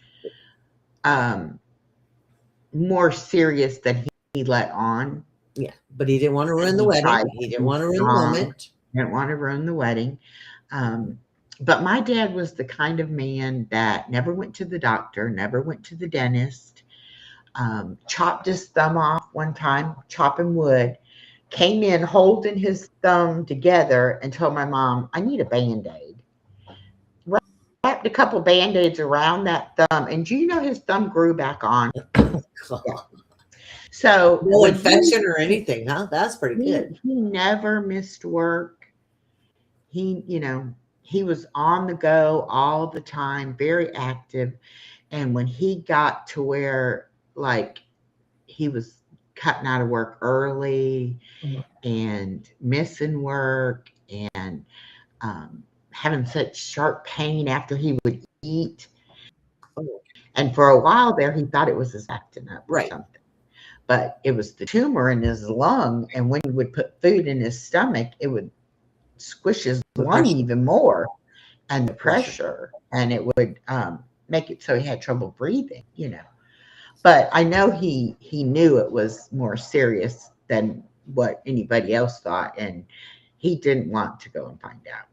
more serious than he let on. Yeah, but he didn't want to ruin the He wedding. tried He to didn't be want to ruin the strong. moment. Didn't want to ruin the wedding. But my dad was the kind of man that never went to the doctor, never went to the dentist, chopped his thumb off one time, chopping wood, came in holding his thumb together and told my mom, I need a Band-Aid. Wrapped a couple Band-Aids around that thumb, and do you know his thumb grew back on? So No infection or anything, huh? That's pretty good. He never missed work. He was on the go all the time, very active. And when he got to where like he was cutting out of work early and missing work and having such sharp pain after he would eat. And for a while there, he thought it was his acting up or something. But it was the tumor in his lung. And when he would put food in his stomach, it would squish his lung even more, and the pressure, and it would make it so he had trouble breathing. But I know he knew it was more serious than what anybody else thought, and he didn't want to go and find out.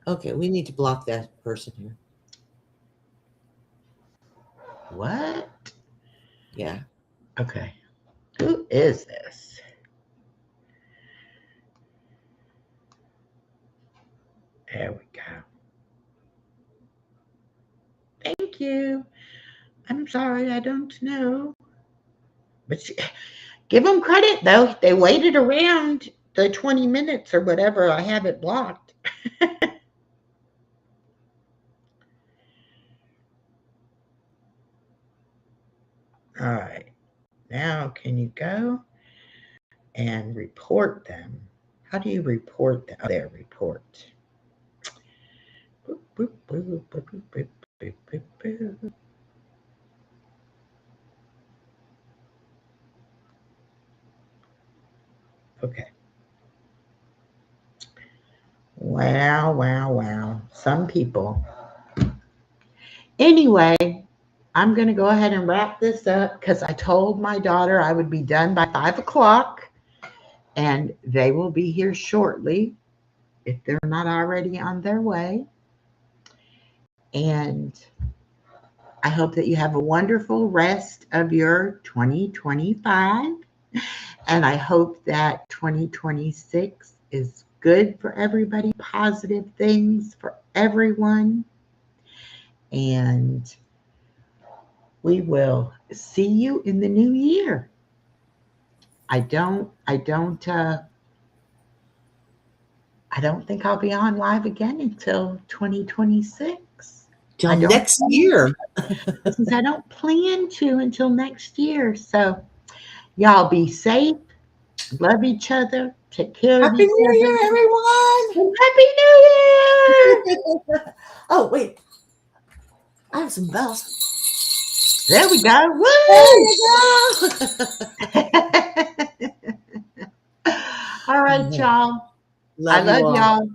Okay, we need to block that person here. What? Yeah. Okay. Who is this? There we go. Thank you. I'm sorry, I don't know. But give them credit, though. They waited around the 20 minutes or whatever. I have it blocked. All right. Now, can you go and report them? How do you report them? Oh, there, report. Boop, boop, boop, boop, boop, boop, boop, boop, boop. Okay. Wow, wow, wow. Some people. Anyway, I'm going to go ahead and wrap this up because I told my daughter I would be done by 5 o'clock, and they will be here shortly if they're not already on their way. And I hope that you have a wonderful rest of your 2025. And I hope that 2026 is good for everybody, positive things for everyone. And we will see you in the new year. I don't think I'll be on live again until 2026. Till next year. Since I don't plan to until next year. So y'all be safe, love each other, take care of Happy each New other. Year, everyone! Happy New Year! Oh, wait. I have some bells. There we go. Woo! There you go. All right, y'all. I love y'all.